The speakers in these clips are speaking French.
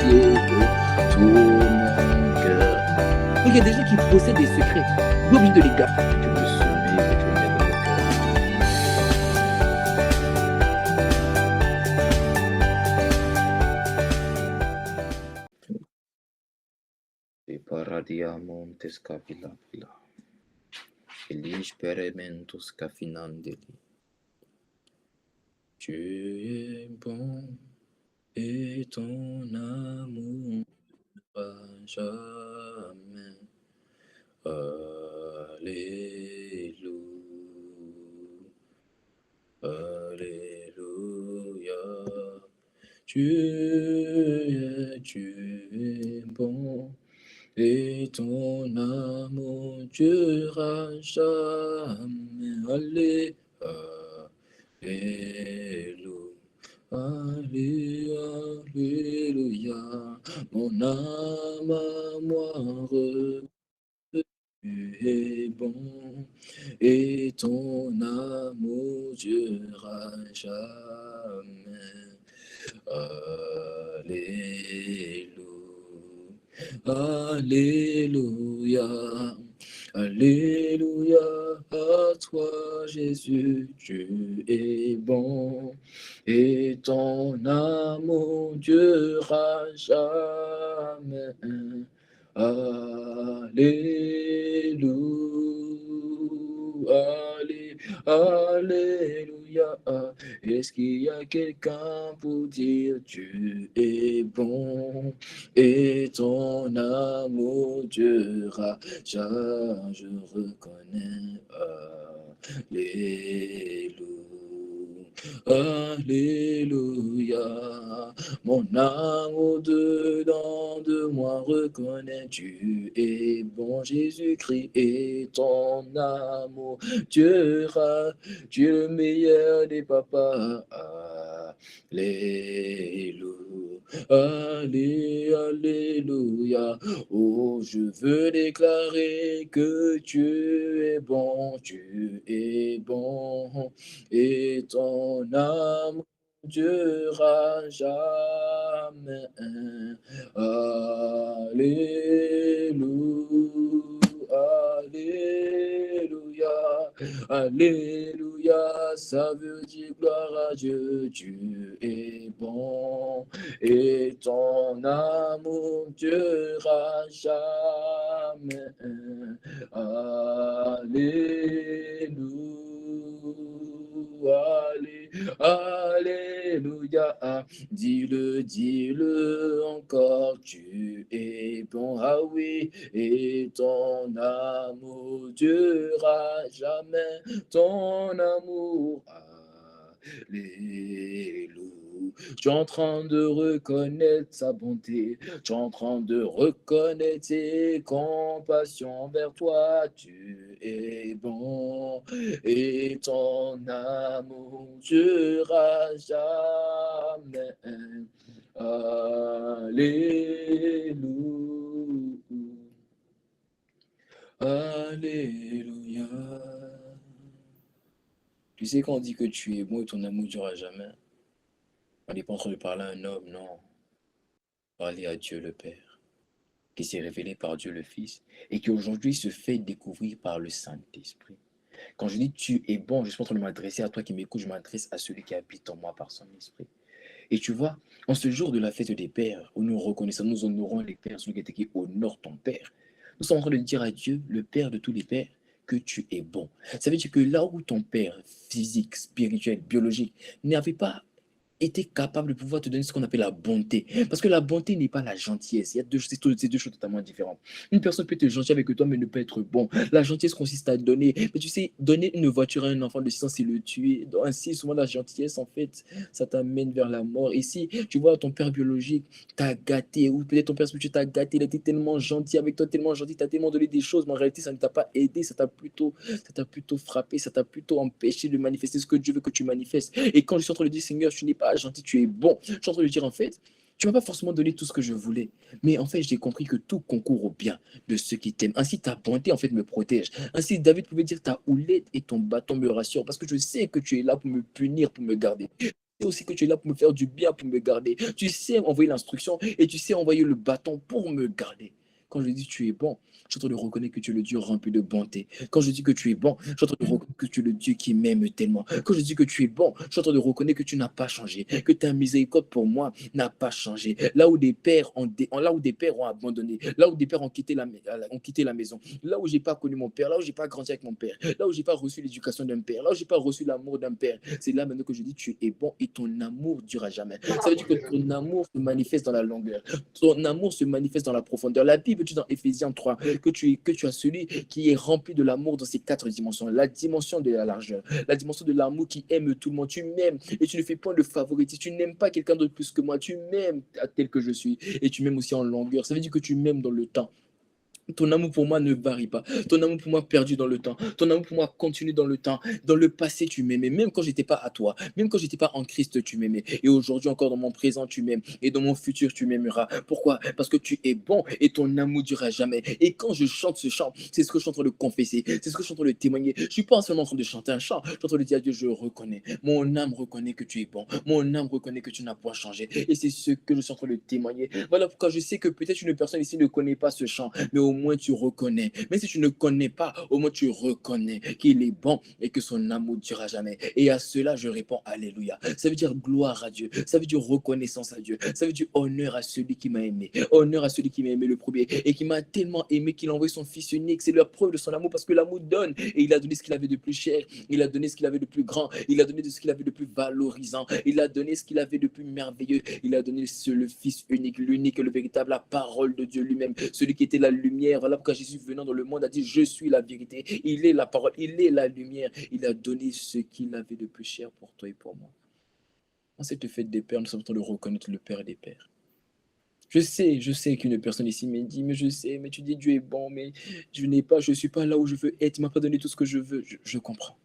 entier de tout mon cœur. Donc il y a des gens qui possèdent des secrets. Vous obligé de les garder. Tu me souris et tu me mets dans le cœur. E paradia montes capilla pila. Elige perementus cafinandeli. Tu es bon et ton amour ne jamais. Alléluia. Alléluia. Tu es bon et ton amour durera jamais. Alléluia. Mon âme à moi tu es bon et ton amour durera jamais. Alléluia. Alléluia à toi Jésus, tu es bon et ton amour durera jamais. Alléluia. Est-ce qu'il y a quelqu'un pour dire tu es bon et ton amour durera jamais? Je reconnais. Alléluia. Mon âme au-dedans de moi reconnaît, tu es bon, Jésus-Christ, et ton amour durera, tu es le meilleur des papas. Alléluia. Oh, je veux déclarer que tu es bon, et ton âme durera jamais. Alléluia. Alléluia. Ça veut dire gloire à Dieu. Tu es bon et ton amour durera jamais. Alléluia. Dis-le encore, tu es bon, ah oui, et ton amour durera jamais, ton amour, alléluia. Tu es en train de reconnaître sa bonté, tu es en train de reconnaître ses compassions envers toi, tu es bon, et ton amour durera jamais. Alléluia. Tu sais, quand on dit que tu es bon et ton amour durera jamais, on n'est pas en train de parler à un homme, non. Parler à Dieu le Père, qui s'est révélé par Dieu le Fils et qui aujourd'hui se fait découvrir par le Saint-Esprit. Quand je dis tu es bon, je suis pas en train de m'adresser à toi qui m'écoute, je m'adresse à celui qui habite en moi par son esprit. Et tu vois, en ce jour de la fête des pères, où nous reconnaissons, nous honorons les pères, celui qui honore ton père, nous sommes en train de dire à Dieu, le Père de tous les pères, que tu es bon. Ça veut dire que là où ton père, physique, spirituel, biologique, n'avait pas était capable de pouvoir te donner ce qu'on appelle la bonté. Parce que la bonté n'est pas la gentillesse. Il y a ces deux choses totalement différentes. Une personne peut être gentille avec toi, mais ne pas être bon. La gentillesse consiste à donner. Mais tu sais, donner une voiture à un enfant de 6 ans, c'est le tuer. Donc, ainsi, souvent, la gentillesse, en fait, ça t'amène vers la mort. Et si, tu vois, ton père biologique t'a gâté, ou peut-être ton père spirituel t'a gâté, il a été tellement gentil avec toi, tellement gentil, t'as tellement donné des choses, mais en réalité, ça ne t'a pas aidé, ça t'a plutôt frappé, ça t'a plutôt empêché de manifester ce que Dieu veut que tu manifestes. Et quand je suis en train de dire, Seigneur, tu n'es pas gentil, tu es bon, je suis en train de dire, en fait, tu ne m'as pas forcément donné tout ce que je voulais. Mais en fait, j'ai compris que tout concourt au bien de ceux qui t'aiment. Ainsi, ta bonté, en fait, me protège. Ainsi, David pouvait dire, ta houlette et ton bâton me rassurent. Parce que je sais que tu es là pour me punir, pour me garder. sais aussi que tu es là pour me faire du bien, pour me garder. Tu sais envoyer l'instruction et tu sais envoyer le bâton pour me garder. Quand je dis tu es bon, je suis en train de reconnaître que tu es le Dieu rempli de bonté. Quand je dis que tu es bon, je suis en train de reconnaître que tu es le Dieu qui m'aime tellement. Quand je dis que tu es bon, je suis en train de reconnaître que tu n'as pas changé, que ta miséricorde pour moi n'a pas changé. Là où des pères là où des pères ont abandonné, là où des pères ont quitté la maison, là où j'ai pas connu mon père, là où j'ai pas grandi avec mon père, là où j'ai pas reçu l'éducation d'un père, là où j'ai pas reçu l'amour d'un père, c'est là maintenant que je dis tu es bon et ton amour durera jamais. Ça veut dire que ton amour se manifeste dans la longueur, ton amour se manifeste dans la profondeur. La Bible dit dans Éphésiens 3 que tu as celui qui est rempli de l'amour dans ces quatre dimensions. La dimension de la largeur, la dimension de l'amour qui aime tout le monde. Tu m'aimes et tu ne fais point de favoritisme. Tu n'aimes pas quelqu'un d'autre plus que moi. Tu m'aimes tel que je suis et tu m'aimes aussi en longueur. Ça veut dire que tu m'aimes dans le temps. Ton amour pour moi ne varie pas. Ton amour pour moi perdu dans le temps. Ton amour pour moi continue dans le temps. Dans le passé, tu m'aimais. Même quand je n'étais pas à toi. Même quand je n'étais pas en Christ, tu m'aimais. Et aujourd'hui encore dans mon présent, tu m'aimes. Et dans mon futur, tu m'aimeras. Pourquoi? Parce que tu es bon et ton amour ne durera jamais. Et quand je chante ce chant, c'est ce que je suis en train de confesser. C'est ce que je suis en train de témoigner. Je ne suis pas seulement en train de chanter un chant. Je suis en train de dire à Dieu, je reconnais. Mon âme reconnaît que tu es bon. Mon âme reconnaît que tu n'as pas changé. Et c'est ce que je suis en train de témoigner. Voilà pourquoi je sais que peut-être une personne ici ne connaît pas ce chant, mais au moins tu reconnais. Mais si tu ne connais pas, au moins tu reconnais qu'il est bon et que son amour ne durera jamais. Et à cela, je réponds Alléluia. Ça veut dire gloire à Dieu. Ça veut dire reconnaissance à Dieu. Ça veut dire honneur à celui qui m'a aimé. Honneur à celui qui m'a aimé le premier et qui m'a tellement aimé qu'il a envoyé son fils unique. C'est la preuve de son amour parce que l'amour donne et il a donné ce qu'il avait de plus cher. Il a donné ce qu'il avait de plus grand. Il a donné ce qu'il avait de plus valorisant. Il a donné ce qu'il avait de plus merveilleux. Il a donné le fils unique, l'unique, le véritable, la parole de Dieu lui-même, celui qui était la lumière. Voilà pourquoi Jésus venant dans le monde a dit, je suis la vérité. Il est la parole, il est la lumière. Il a donné ce qu'il avait de plus cher pour toi et pour moi. En cette fête des pères, nous sommes en train de reconnaître le Père des pères. Je sais qu'une personne ici me dit, mais je sais, mais tu dis Dieu est bon, mais je ne suis pas là où je veux être, il ne m'a pas donné tout ce que je veux. Je comprends.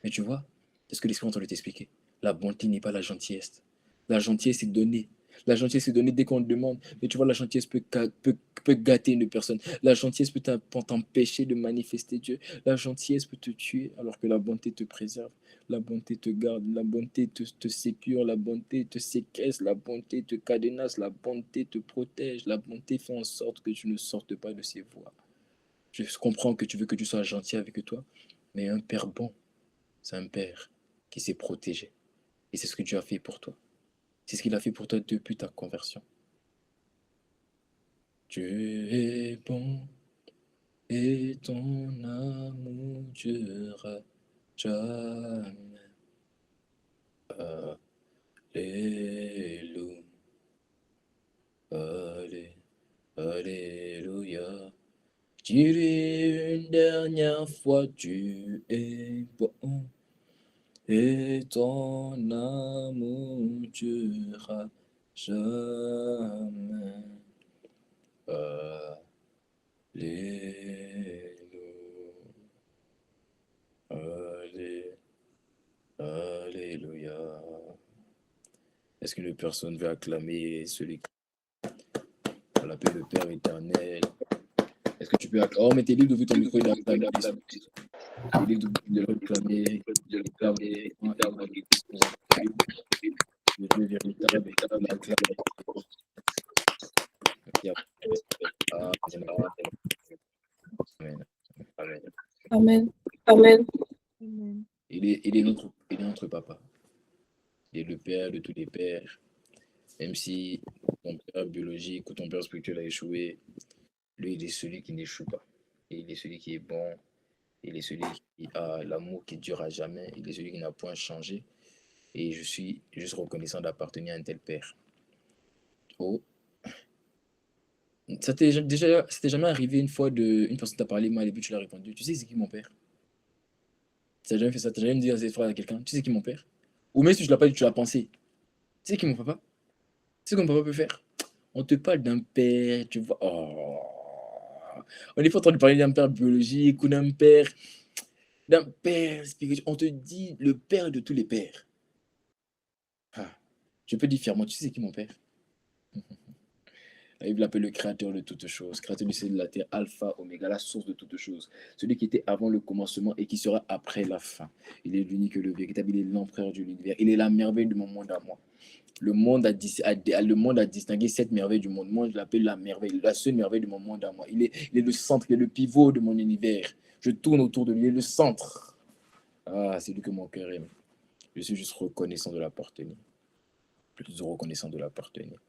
Mais tu vois, c'est ce que l'Esprit est en train de t'expliquer. La bonté n'est pas la gentillesse. La gentillesse, c'est donner. La gentillesse, c'est donner dès qu'on te demande. Mais tu vois, la gentillesse peut gâter une personne. La gentillesse peut t'empêcher de manifester Dieu. La gentillesse peut te tuer, alors que la bonté te préserve. La bonté te garde. La bonté te sécure. La bonté te séquestre. La bonté te cadenasse. La bonté te protège. La bonté fait en sorte que tu ne sortes pas de ses voies. Je comprends que tu veux que tu sois gentil avec toi, mais un père bon, c'est un père qui s'est protégé. Et c'est ce que Dieu a fait pour toi. C'est ce qu'il a fait pour toi depuis ta conversion. Dieu est bon et ton amour durera jamais. Alléluia. Alléluia. Je dirai une dernière fois, tu es bon. Et ton amour durera jamais. Allé- Alléluia. Est-ce qu'une personne veut acclamer celui qui a la paix le Père éternel? Est-ce que tu peux acclamer? Oh, mais t'es libre d'ouvrir ton micro et d'acclamer. T'es libre de l'acclamer. Éternellement et magnifiquement. Le Dieu véritable et qui l'acclame. Amen. Amen. Amen. Amen. Amen. Il est notre papa. Il est le père de tous les pères. Même si ton père biologique ou ton père spirituel a échoué, lui, il est celui qui n'échoue pas. Et il est celui qui est bon. Il est celui qui a l'amour qui dure à jamais. Il est celui qui n'a point changé. Et je suis juste reconnaissant d'appartenir à un tel père. Oh, c'était jamais arrivé une fois une personne t'a parlé mal et puis tu l'as répondu. Tu sais c'est qui mon père? Tu n'as jamais fait ça? Tu n'as jamais dit à cette phrase à quelqu'un? Tu sais qui mon père? Ou même si tu l'as pas dit, tu l'as pensé. Tu sais qui mon papa? Tu sais comment papa peut faire? On te parle d'un père, tu vois. Oh. On n'est pas en train de parler d'un père biologique ou d'un père spirituel. On te dit le père de tous les pères. Ah. Je peux dire fièrement, tu sais c'est qui mon père? Il l'appelle le créateur de toutes choses, créateur du ciel et de la terre, alpha, oméga, la source de toutes choses. Celui qui était avant le commencement et qui sera après la fin. Il est l'unique et le véritable, il est l'empereur de l'univers. Il est la merveille de mon monde à moi. Le monde a distingué cette merveille du monde. Moi, je l'appelle la merveille, la seule merveille de mon monde à moi. Il est le centre, il est le pivot de mon univers. Je tourne autour de lui, il est le centre. Ah, c'est lui que mon cœur aime. Je suis juste reconnaissant de l'appartenir. Plus reconnaissant de l'appartenir.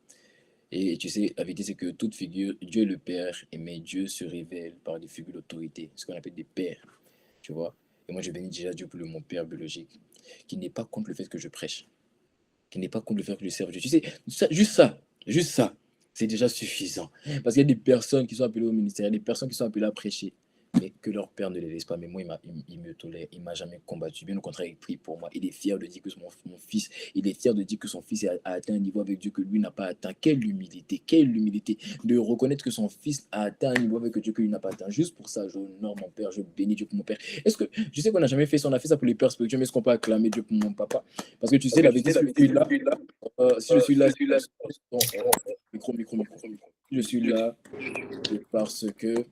Et tu sais, la vérité, c'est que toute figure, Dieu est le Père, mais Dieu se révèle par des figures d'autorité, ce qu'on appelle des pères, tu vois. Et moi, je bénis déjà Dieu pour mon Père biologique, qui n'est pas contre le fait que je prêche, qui n'est pas contre le fait que je serve Dieu. Tu sais, juste ça, c'est déjà suffisant. Parce qu'il y a des personnes qui sont appelées au ministère, il y a des personnes qui sont appelées à prêcher, mais que leur père ne les laisse pas. Mais moi, il me tolère, il m'a jamais combattu. Bien au contraire, il prie pour moi. Il est fier de dire que mon fils, il est fier de dire que son fils a atteint un niveau avec Dieu que lui n'a pas atteint. Quelle humilité de reconnaître que son fils a atteint un niveau avec Dieu que lui n'a pas atteint. Juste pour ça, j'honore mon père, je bénis Dieu pour mon père. Est-ce que, je sais qu'on n'a jamais fait ça, on a fait ça pour les pères spirituels, mais est-ce qu'on peut acclamer Dieu pour mon papa? Parce que tu sais, la vérité, si je suis là, micro. Si je suis là, c'est parce que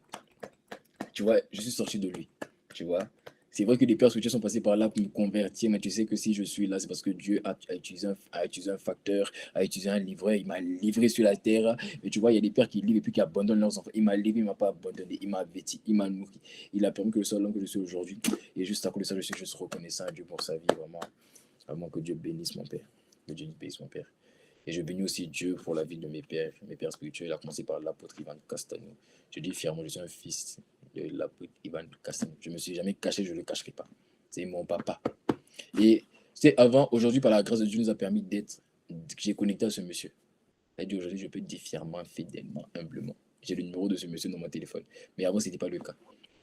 tu vois, je suis sorti de lui, tu vois. C'est vrai que des pères spirituels sont passés par là pour me convertir, mais tu sais que si je suis là, c'est parce que Dieu a utilisé un facteur, a utilisé un livreur, il m'a livré sur la terre. Mais tu vois, il y a des pères qui livrent et puis qui abandonnent leurs enfants. Il m'a livré, il ne m'a pas abandonné, il m'a vêti, il m'a nourri. Il a permis que je sois l'homme que je suis aujourd'hui. Et juste à cause de ça, je suis juste reconnaissant à Dieu pour sa vie, vraiment. Vraiment que Dieu bénisse mon père. Que Dieu bénisse mon père. Et je bénis aussi Dieu pour la vie de mes pères spirituels, à commencer par l'apôtre Ivan Castagno. Je dis fièrement, je suis un fils de l'apôtre Ivan Castagno. Je ne me suis jamais caché, je ne le cacherai pas. C'est mon papa. Et c'est avant, aujourd'hui, par la grâce de Dieu, nous a permis d'être, j'ai connecté à ce monsieur. C'est-à-dire aujourd'hui, je peux dire fièrement, fidèlement, humblement. J'ai le numéro de ce monsieur dans mon téléphone. Mais avant, ce n'était pas le cas.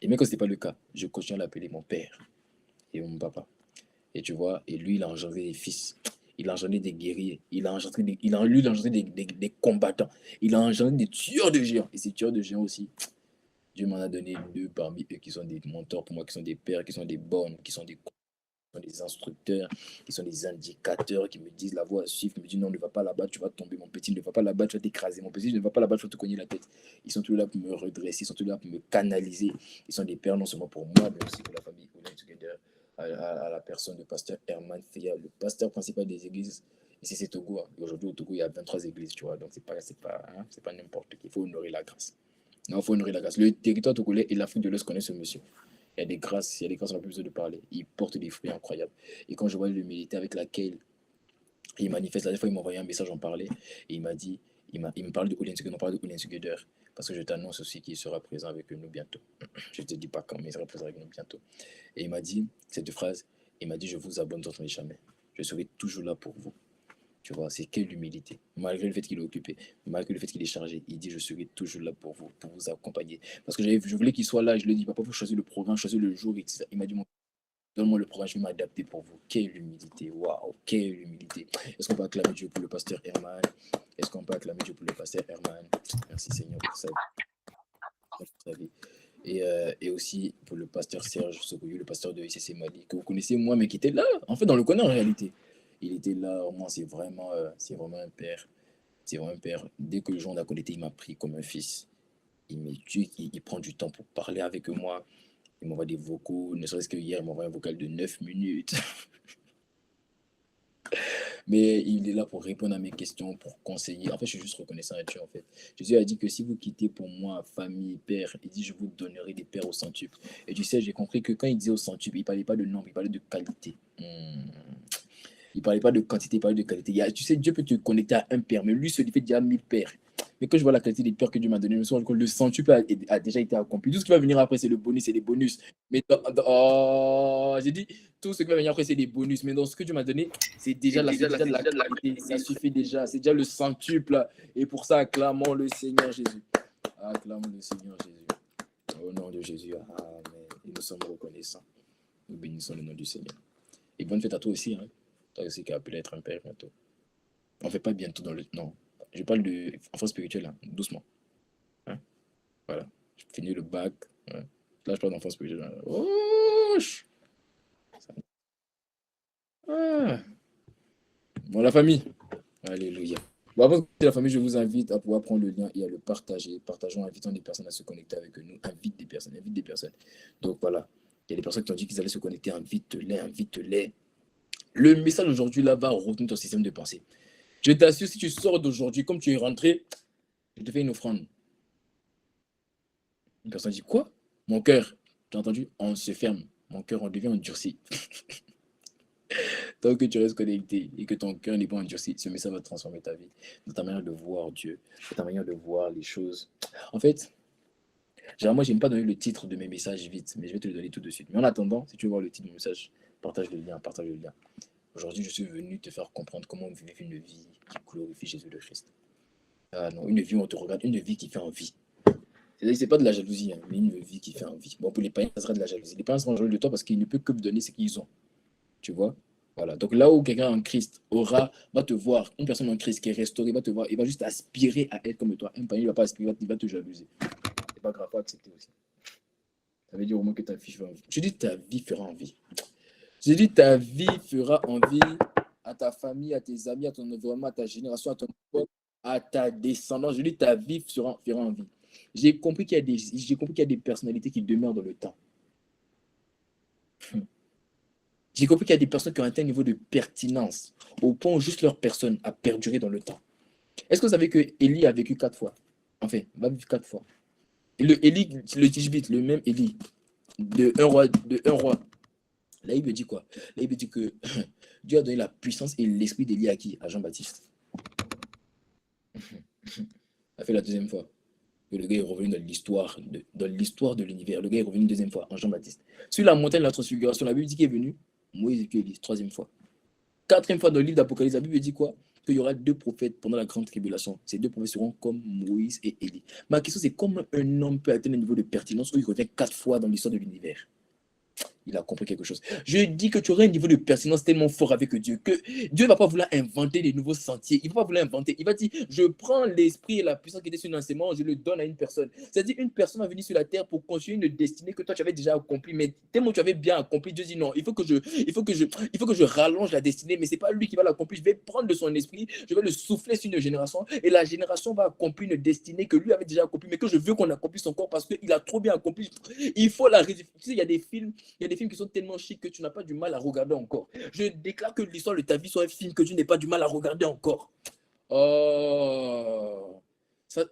Et même quand ce n'était pas le cas, je continue à l'appeler mon père et mon papa. Et tu vois, et lui, il a engendré des fils. Il a engendré des guerriers. Il a engendré des combattants. Il a engendré des tueurs de géants. Et ces tueurs de géants aussi, Dieu m'en a donné deux parmi eux qui sont des mentors pour moi, qui sont des pères, qui sont des bonnes, qui sont des instructeurs, qui sont des indicateurs, qui me disent la voie à suivre, qui me disent non, ne va pas là-bas, tu vas tomber, mon petit, ne va pas là-bas, tu vas t'écraser, mon petit, ne va pas là-bas, tu vas te cogner la tête. Ils sont tous là pour me redresser, ils sont tous là pour me canaliser. Ils sont des pères non seulement pour moi, mais aussi pour la famille All Together, à la personne de pasteur Herman Feya, le pasteur principal des églises. Ici, c'est Togo. Hein. Et aujourd'hui, au Togo, il y a 23 églises, tu vois. Donc, c'est pas n'importe qui. Il faut honorer la grâce. Non, il faut honorer la grâce. Le territoire togolais et l'Afrique de l'Ouest connaissent ce monsieur. Il y a des grâces, on n'a plus besoin de parler. Il porte des fruits incroyables. Et quand je vois l'humilité avec laquelle il manifeste, la dernière fois, il m'a envoyé un message, j'en parlais, et il m'a dit, il me parle de All Together, on parle de All Together, parce que je t'annonce aussi qu'il sera présent avec nous bientôt. Je ne te dis pas quand, mais il sera présent avec nous bientôt. Et il m'a dit cette phrase, il m'a dit, je vous abandonnerai jamais. Je serai toujours là pour vous. Tu vois, c'est quelle humilité. Malgré le fait qu'il est occupé, malgré le fait qu'il est chargé, il dit je serai toujours là pour vous accompagner. Parce que je voulais qu'il soit là, je lui ai dit, papa, faut choisir le programme, choisir le jour, etc. Il m'a dit, donne-moi le programme, je vais m'adapter pour vous. Quelle humilité, waouh, quelle humilité. Est-ce qu'on peut acclamer Dieu pour le pasteur Herman? Est-ce qu'on peut acclamer Dieu pour le pasteur Herman? Merci Seigneur pour sa vie. Et aussi pour le pasteur Serge Sokoyou, le pasteur de ICC Mali, que vous connaissez moi, mais qui était là. En fait, on le connaît en réalité. Il était là, moi, c'est vraiment un père. C'est vraiment un père. Dès que le jour on a connecté, il m'a pris comme un fils. Il me tue, il prend du temps pour parler avec moi. Il m'envoie des vocaux, ne serait-ce que hier, il m'envoie un vocal de 9 minutes. Mais il est là pour répondre à mes questions, pour conseiller. En fait, je suis juste reconnaissant à Dieu, en fait. Jésus a dit que si vous quittez pour moi, famille, père, il dit, je vous donnerai des pères au centuple. Et tu sais, j'ai compris que quand il disait au centuple, il ne parlait pas de nombre, il parlait de qualité. Il ne parlait pas de quantité, il parlait de qualité. Tu sais, Dieu peut te connecter à un père, mais lui, il fait déjà 1000 pères. Mais quand je vois la qualité des pères que Dieu m'a donné, je me suis rendu compte que le centuple a déjà été accompli. Tout ce qui va venir après, c'est le bonus, c'est des bonus. Mais j'ai dit, tout ce qui va venir après, c'est des bonus. Mais dans ce que Dieu m'a donné, c'est déjà de la qualité. Ça suffit déjà. C'est déjà le centuple. Et pour ça, acclamons le Seigneur Jésus. Acclamons le Seigneur Jésus. Au nom de Jésus. Amen. Et nous sommes reconnaissants. Nous bénissons le nom du Seigneur. Et bonne fête à toi aussi. Hein. Toi aussi qui as appelé à être un père bientôt. On ne fait pas bientôt dans le... Non. Je parle de enfant spirituel, hein. Doucement. Hein? Voilà. Je finis le bac. Hein. Là, je parle d'enfant spirituel. Hein. Oh, ah. Bon, la famille. Alléluia. Bon, avant que la famille, je vous invite à pouvoir prendre le lien et à le partager. Partageons, invitons des personnes à se connecter avec nous. Invite des personnes, invite des personnes. Donc voilà, il y a des personnes qui ont dit qu'ils allaient se connecter. Invite-les, invite-les. Le message aujourd'hui là va retenir ton système de pensée. Je t'assure, si tu sors d'aujourd'hui, comme tu es rentré, je te fais une offrande. Une personne dit quoi? Mon cœur, tu as entendu? On se ferme. Mon cœur, on devient endurci. Tant que tu restes connecté et que ton cœur n'est pas endurci, ce message va transformer ta vie, dans ta manière de voir Dieu, dans ta manière de voir les choses. En fait, généralement, je n'aime pas donner le titre de mes messages vite, mais je vais te le donner tout de suite. Mais en attendant, si tu veux voir le titre de mon message, partage le lien, partage le lien. Aujourd'hui, je suis venu te faire comprendre comment vivre une vie qui glorifie Jésus le Christ. Ah non, une vie où on te regarde, une vie qui fait envie. C'est pas de la jalousie, hein, mais une vie qui fait envie. Bon, pour les païens, ça sera de la jalousie. Les païens seront jaloux de toi parce qu'ils ne peuvent que vous donner ce qu'ils ont. Tu vois? Voilà. Donc là où quelqu'un en Christ va te voir, une personne en Christ qui est restaurée va te voir, il va juste aspirer à être comme toi. Un païen, il ne va pas aspirer, il va te jalouser. C'est pas grave, faut accepter aussi. Ça veut dire au moins que ta vie fera envie. Je dis ta vie fera envie. Je dis ta vie fera envie à ta famille, à tes amis, à ton environnement, à ta génération, à ton peuple, à ta descendance. Je dis ta vie fera envie. J'ai compris qu'il y a des personnalités qui demeurent dans le temps. J'ai compris qu'il y a des personnes qui ont atteint un niveau de pertinence au point où juste leur personne a perduré dans le temps. Est-ce que vous savez que Élie a vécu 4 fois? Enfin, va vivre 4 fois. Et le Élie, le Tishbite, le même Élie, de un roi. Là, il me dit quoi? Là, il me dit que Dieu a donné la puissance et l'esprit d'Élie à qui? À Jean-Baptiste. Ça fait la deuxième fois que le gars est revenu dans l'histoire de l'univers. Le gars est revenu une deuxième fois en Jean-Baptiste. Sur la montagne de la transfiguration, la Bible dit qu'il est venu Moïse et Élie, troisième fois. Quatrième fois dans le livre d'Apocalypse, la Bible dit quoi? Qu'il y aura 2 prophètes pendant la grande tribulation. Ces 2 prophètes seront comme Moïse et Élie. Ma question, c'est comment un homme peut atteindre un niveau de pertinence où il revient 4 fois dans l'histoire de l'univers? Il a compris quelque chose. Je dis que tu auras un niveau de pertinence tellement fort avec Dieu que Dieu ne va pas vouloir inventer des nouveaux sentiers. Il ne va pas vouloir inventer. Il va dire, je prends l'esprit et la puissance qui était sur l'enseignement, je le donne à une personne. C'est-à-dire, une personne va venir sur la terre pour continuer une destinée que toi, tu avais déjà accomplie. Mais tellement tu avais bien accompli, Dieu dit non, il faut que je rallonge la destinée, mais ce n'est pas lui qui va l'accomplir. Je vais prendre de son esprit, je vais le souffler sur une génération et la génération va accomplir une destinée que lui avait déjà accomplie, mais que je veux qu'on accomplisse encore parce qu'il a trop bien accompli. Il faut la... Tu sais, il y a des films qui sont tellement chics que tu n'as pas du mal à regarder encore. Je déclare que l'histoire de ta vie soit un film que tu n'as pas du mal à regarder encore. Oh, ça,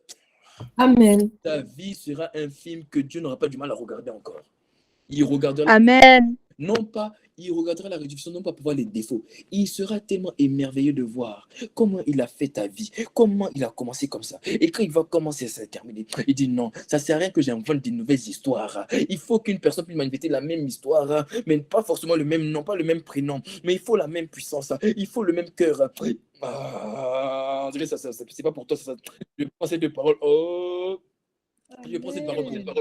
Amen. ta vie sera un film que Dieu n'aura pas du mal à regarder encore. Il regardera Amen. non pas, il regardera la réduction, non pas pour voir les défauts. Il sera tellement émerveillé de voir comment il a fait ta vie, comment il a commencé comme ça. Et quand il va commencer à se terminer, il dit non, ça ne sert à rien que j'invente des nouvelles histoires. Il faut qu'une personne puisse manifester la même histoire, mais pas forcément le même nom, pas le même prénom, mais il faut la même puissance, il faut le même cœur. Ah, on dirait ça, c'est pas pour toi, je prends ces 2 paroles. Oh, je prends cette parole pour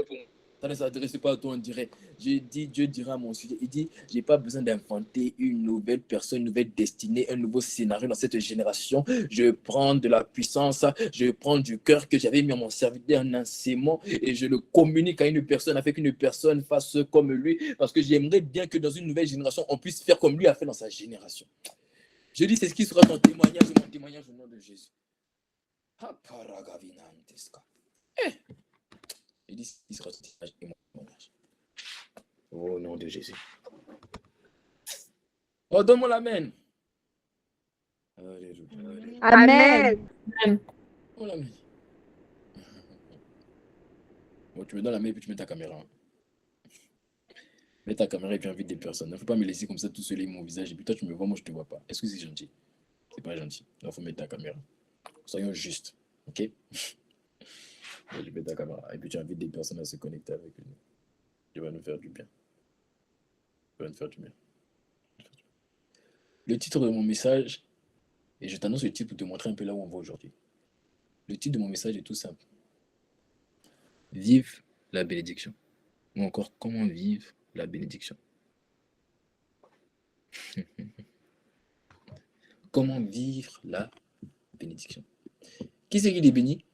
ça ne s'adresse pas à toi, on dirait. J'ai dit, Dieu dira à mon sujet, il dit, j'ai pas besoin d'inventer une nouvelle personne, une nouvelle destinée, un nouveau scénario dans cette génération. Je prends de la puissance, je prends du cœur que j'avais mis à mon serviteur en enseignement et je le communique à une personne afin qu'une personne fasse comme lui, parce que j'aimerais bien que dans une nouvelle génération, on puisse faire comme lui a fait dans sa génération. Je dis, c'est ce qui sera ton témoignage, mon témoignage au nom de Jésus. Je dis, ce qui sera ton témoignage et mon témoignage. Au nom de Jésus. Oh, donne-moi l'amen. Alléluia. Amen. Oh, l'amen. Bon, tu me donnes la main et puis tu mets ta caméra. Mets ta caméra et puis invite des personnes. Il ne faut pas me laisser comme ça tout seul avec mon visage et puis toi tu me vois, moi je te vois pas. Est-ce que c'est gentil? C'est pas gentil. Il faut mettre ta caméra. Soyons justes. Ok? Et je mets ta caméra. Et puis tu invites des personnes à se connecter avec nous. Tu vas nous faire du bien. Tu vas nous faire du bien. Le titre de mon message, et je t'annonce le titre pour te montrer un peu là où on va aujourd'hui. Le titre de mon message est tout simple. Vive la bénédiction. Ou encore, comment vivre la bénédiction. Comment vivre la bénédiction. Qui c'est qui est béni?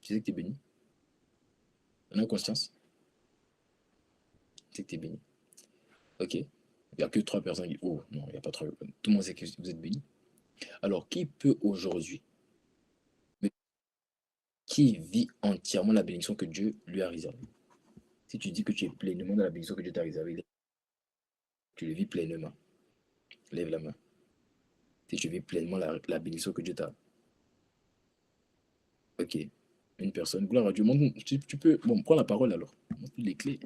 Tu sais que tu es béni? On a conscience? Tu sais que tu es béni. Ok. Il n'y a que 3 personnes qui... Oh non, il n'y a pas 3. Tout le monde sait que vous êtes béni. Alors, qui peut aujourd'hui, mais qui vit entièrement la bénédiction que Dieu lui a réservée? Si tu dis que tu es pleinement dans la bénédiction que Dieu t'a réservée, tu le vis pleinement. Lève la main. Si tu vis pleinement la bénédiction que Dieu t'a. Ok. Une personne. Gloire à Dieu. Tu peux. Bon, prends la parole alors. Montre les clés.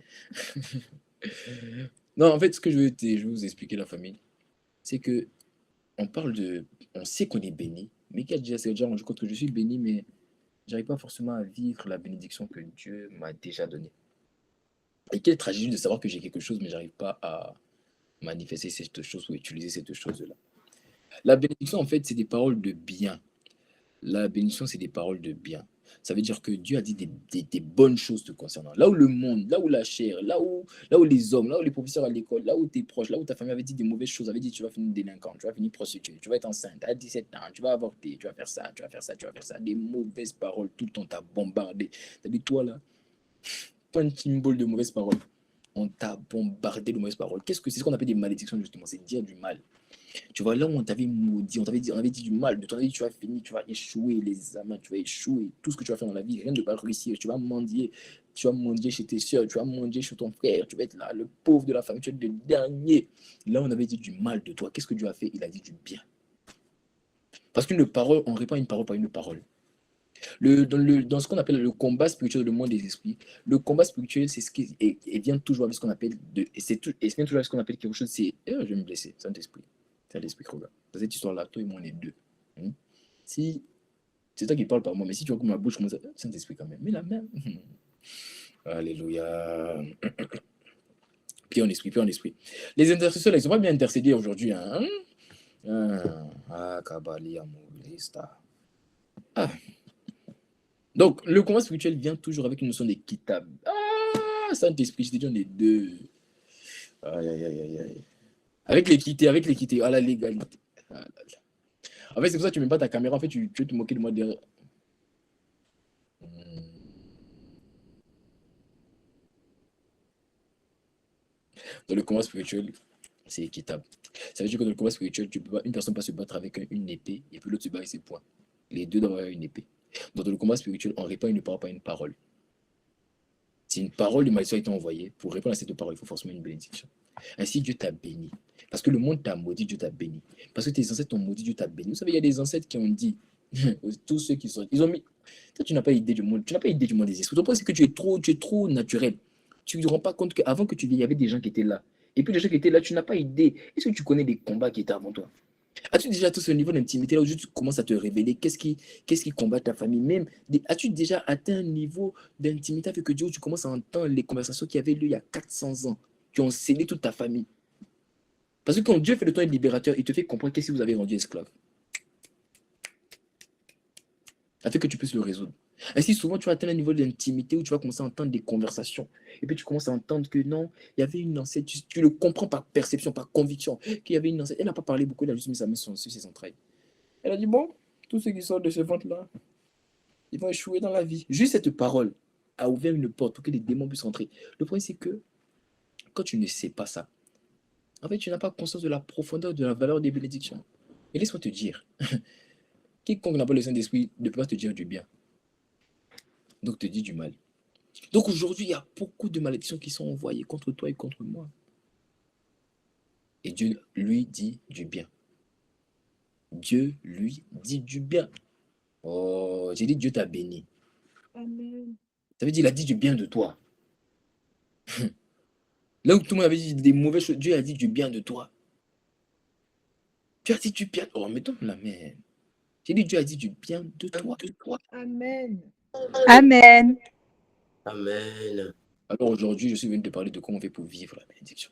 Non, en fait, ce que je vais vous expliquer, la famille, c'est que on parle de. On sait qu'on est béni, mais qui a déjà, s'est déjà rendu compte que je suis béni, mais j'arrive pas forcément à vivre la bénédiction que Dieu m'a déjà donnée. Et quelle tragédie de savoir que j'ai quelque chose, mais j'arrive pas à manifester cette chose ou utiliser cette chose-là. La bénédiction, en fait, c'est des paroles de bien. La bénédiction, c'est des paroles de bien. Ça veut dire que Dieu a dit des bonnes choses te concernant. Là où le monde, là où la chair, là où les hommes, là où les professeurs à l'école, là où tes proches, là où ta famille avait dit des mauvaises choses, avait dit tu vas finir délinquant, tu vas finir prostituée, tu vas être enceinte à 17 ans, tu vas avorter, tu vas faire ça, tu vas faire ça, tu vas faire ça. Des mauvaises paroles, tout le temps t'a bombardé. T'as dit toi là, pas une symbole de mauvaises paroles. On t'a bombardé de mauvaises paroles. Qu'est-ce que c'est ce qu'on appelle des malédictions justement? C'est dire du mal. Tu vois, là où on t'avait maudit, on avait dit du mal de ton avis, tu vas finir, tu vas échouer les examens, tu vas échouer tout ce que tu vas faire dans la vie, rien ne va réussir. Tu vas mendier chez tes soeurs, tu vas mendier chez ton frère, tu vas être là, le pauvre de la famille, tu vas être le dernier. Là, on avait dit du mal de toi. Qu'est-ce que Dieu a fait? Il a dit du bien. Parce qu'une parole, on répand une parole par une parole. Dans ce qu'on appelle le combat spirituel, le monde des esprits, le combat spirituel, c'est ce qui et vient toujours avec ce qu'on appelle et vient toujours avec ce qu'on appelle quelque chose, c'est je vais me blesser, Saint-Esprit. Saint-Esprit, regarde. Dans cette histoire-là, toi et moi, on est deux. Hein? Si c'est toi qui parles par moi, mais si tu vois que ma bouche commence à Saint-Esprit quand même, mais la même. Alléluia. Puis en esprit, puis en esprit. Les intercesseurs, ils ne sont pas bien intercédés aujourd'hui. Hein? Kabali, Amorista. Ah. Donc, le combat spirituel vient toujours avec une notion d'équitable. Ah, Saint-Esprit, je te dis, on est deux. Aïe, aïe, aïe, aïe, aïe. Avec l'équité, à la légalité. Ah, là, là. En fait, c'est pour ça que tu ne mets pas ta caméra. En fait, tu veux te moquer de moi derrière. Dans le combat spirituel, c'est équitable. Ça veut dire que dans le combat spirituel, une personne peut se battre avec une épée et puis l'autre se bat avec ses poings. Les deux doivent avoir une épée. Donc, dans le combat spirituel, on répand une parole par une parole. Si une parole de malédiction a été envoyée, pour répondre à cette parole, il faut forcément une bénédiction. Ainsi, Dieu t'a béni. Parce que le monde t'a maudit, Dieu t'a béni. Parce que tes ancêtres t'ont maudit, Dieu t'a béni. Vous savez, il y a des ancêtres qui ont dit, tous ceux qui sont. Ils ont mis. Toi, tu n'as pas idée du monde. Tu n'as pas idée du monde des esprits. Ton problème, c'est que tu es trop naturel. Tu ne te rends pas compte qu'avant que tu viennes, il y avait des gens qui étaient là. Et puis les gens qui étaient là, tu n'as pas idée. Est-ce que tu connais des combats qui étaient avant toi? As-tu déjà tout ce niveau d'intimité là où tu commences à te révéler? Qu'est-ce qui combat ta famille? Même, as-tu déjà atteint un niveau d'intimité avec Dieu où tu commences à entendre les conversations qui avaient lieu il y a 400 ans, qui ont scellé toute ta famille? Parce que quand Dieu fait de toi un libérateur, il te fait comprendre qu'est-ce que vous avez rendu esclave, afin que tu puisses le résoudre. Ainsi, souvent, tu vas atteindre un niveau d'intimité où tu vas commencer à entendre des conversations. Et puis, tu commences à entendre que non, il y avait une ancêtre, tu le comprends par perception, par conviction, qu'il y avait une ancêtre. Elle n'a pas parlé beaucoup, elle a juste mis sa main sur ses entrailles. Elle a dit, bon, tous ceux qui sortent de ce ventre-là, ils vont échouer dans la vie. Juste cette parole a ouvert une porte pour que les démons puissent rentrer. Le problème, c'est que quand tu ne sais pas ça, en fait, tu n'as pas conscience de la profondeur, de la valeur des bénédictions. Et laisse-moi te dire, quiconque n'a pas le Saint-Esprit ne peut pas te dire du bien, donc te dit du mal. Donc aujourd'hui, il y a beaucoup de malédictions qui sont envoyées contre toi et contre moi. Et Dieu lui dit du bien. Dieu lui dit du bien. Oh, j'ai dit Dieu t'a béni. Amen. Ça veut dire qu'il a dit du bien de toi. Là où tout le monde avait dit des mauvaises choses, Dieu a dit du bien de toi. Dieu a dit du bien. Oh, mettons la main. J'ai dit Dieu a dit du bien de toi. Amen. Amen. Amen. Alors aujourd'hui, je suis venu te parler de comment on fait pour vivre la bénédiction.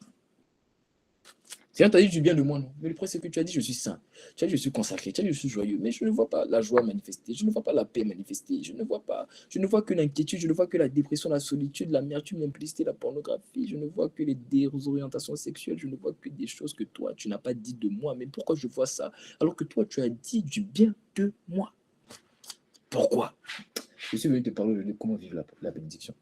C'est tu as dit du bien de moi, non? Mais le problème, c'est que tu as dit je suis saint. Tu as dit je suis consacré. Tu as dit je suis joyeux. Mais je ne vois pas la joie manifester. Je ne vois pas la paix manifester. Je ne vois que l'inquiétude. Je ne vois que la dépression, la solitude, l'amertume, l'implicité, la pornographie. Je ne vois que les désorientations sexuelles. Je ne vois que des choses que toi, tu n'as pas dit de moi. Mais pourquoi je vois ça? Alors que toi, tu as dit du bien de moi. Pourquoi? Je suis venu te parler de comment vivre la bénédiction.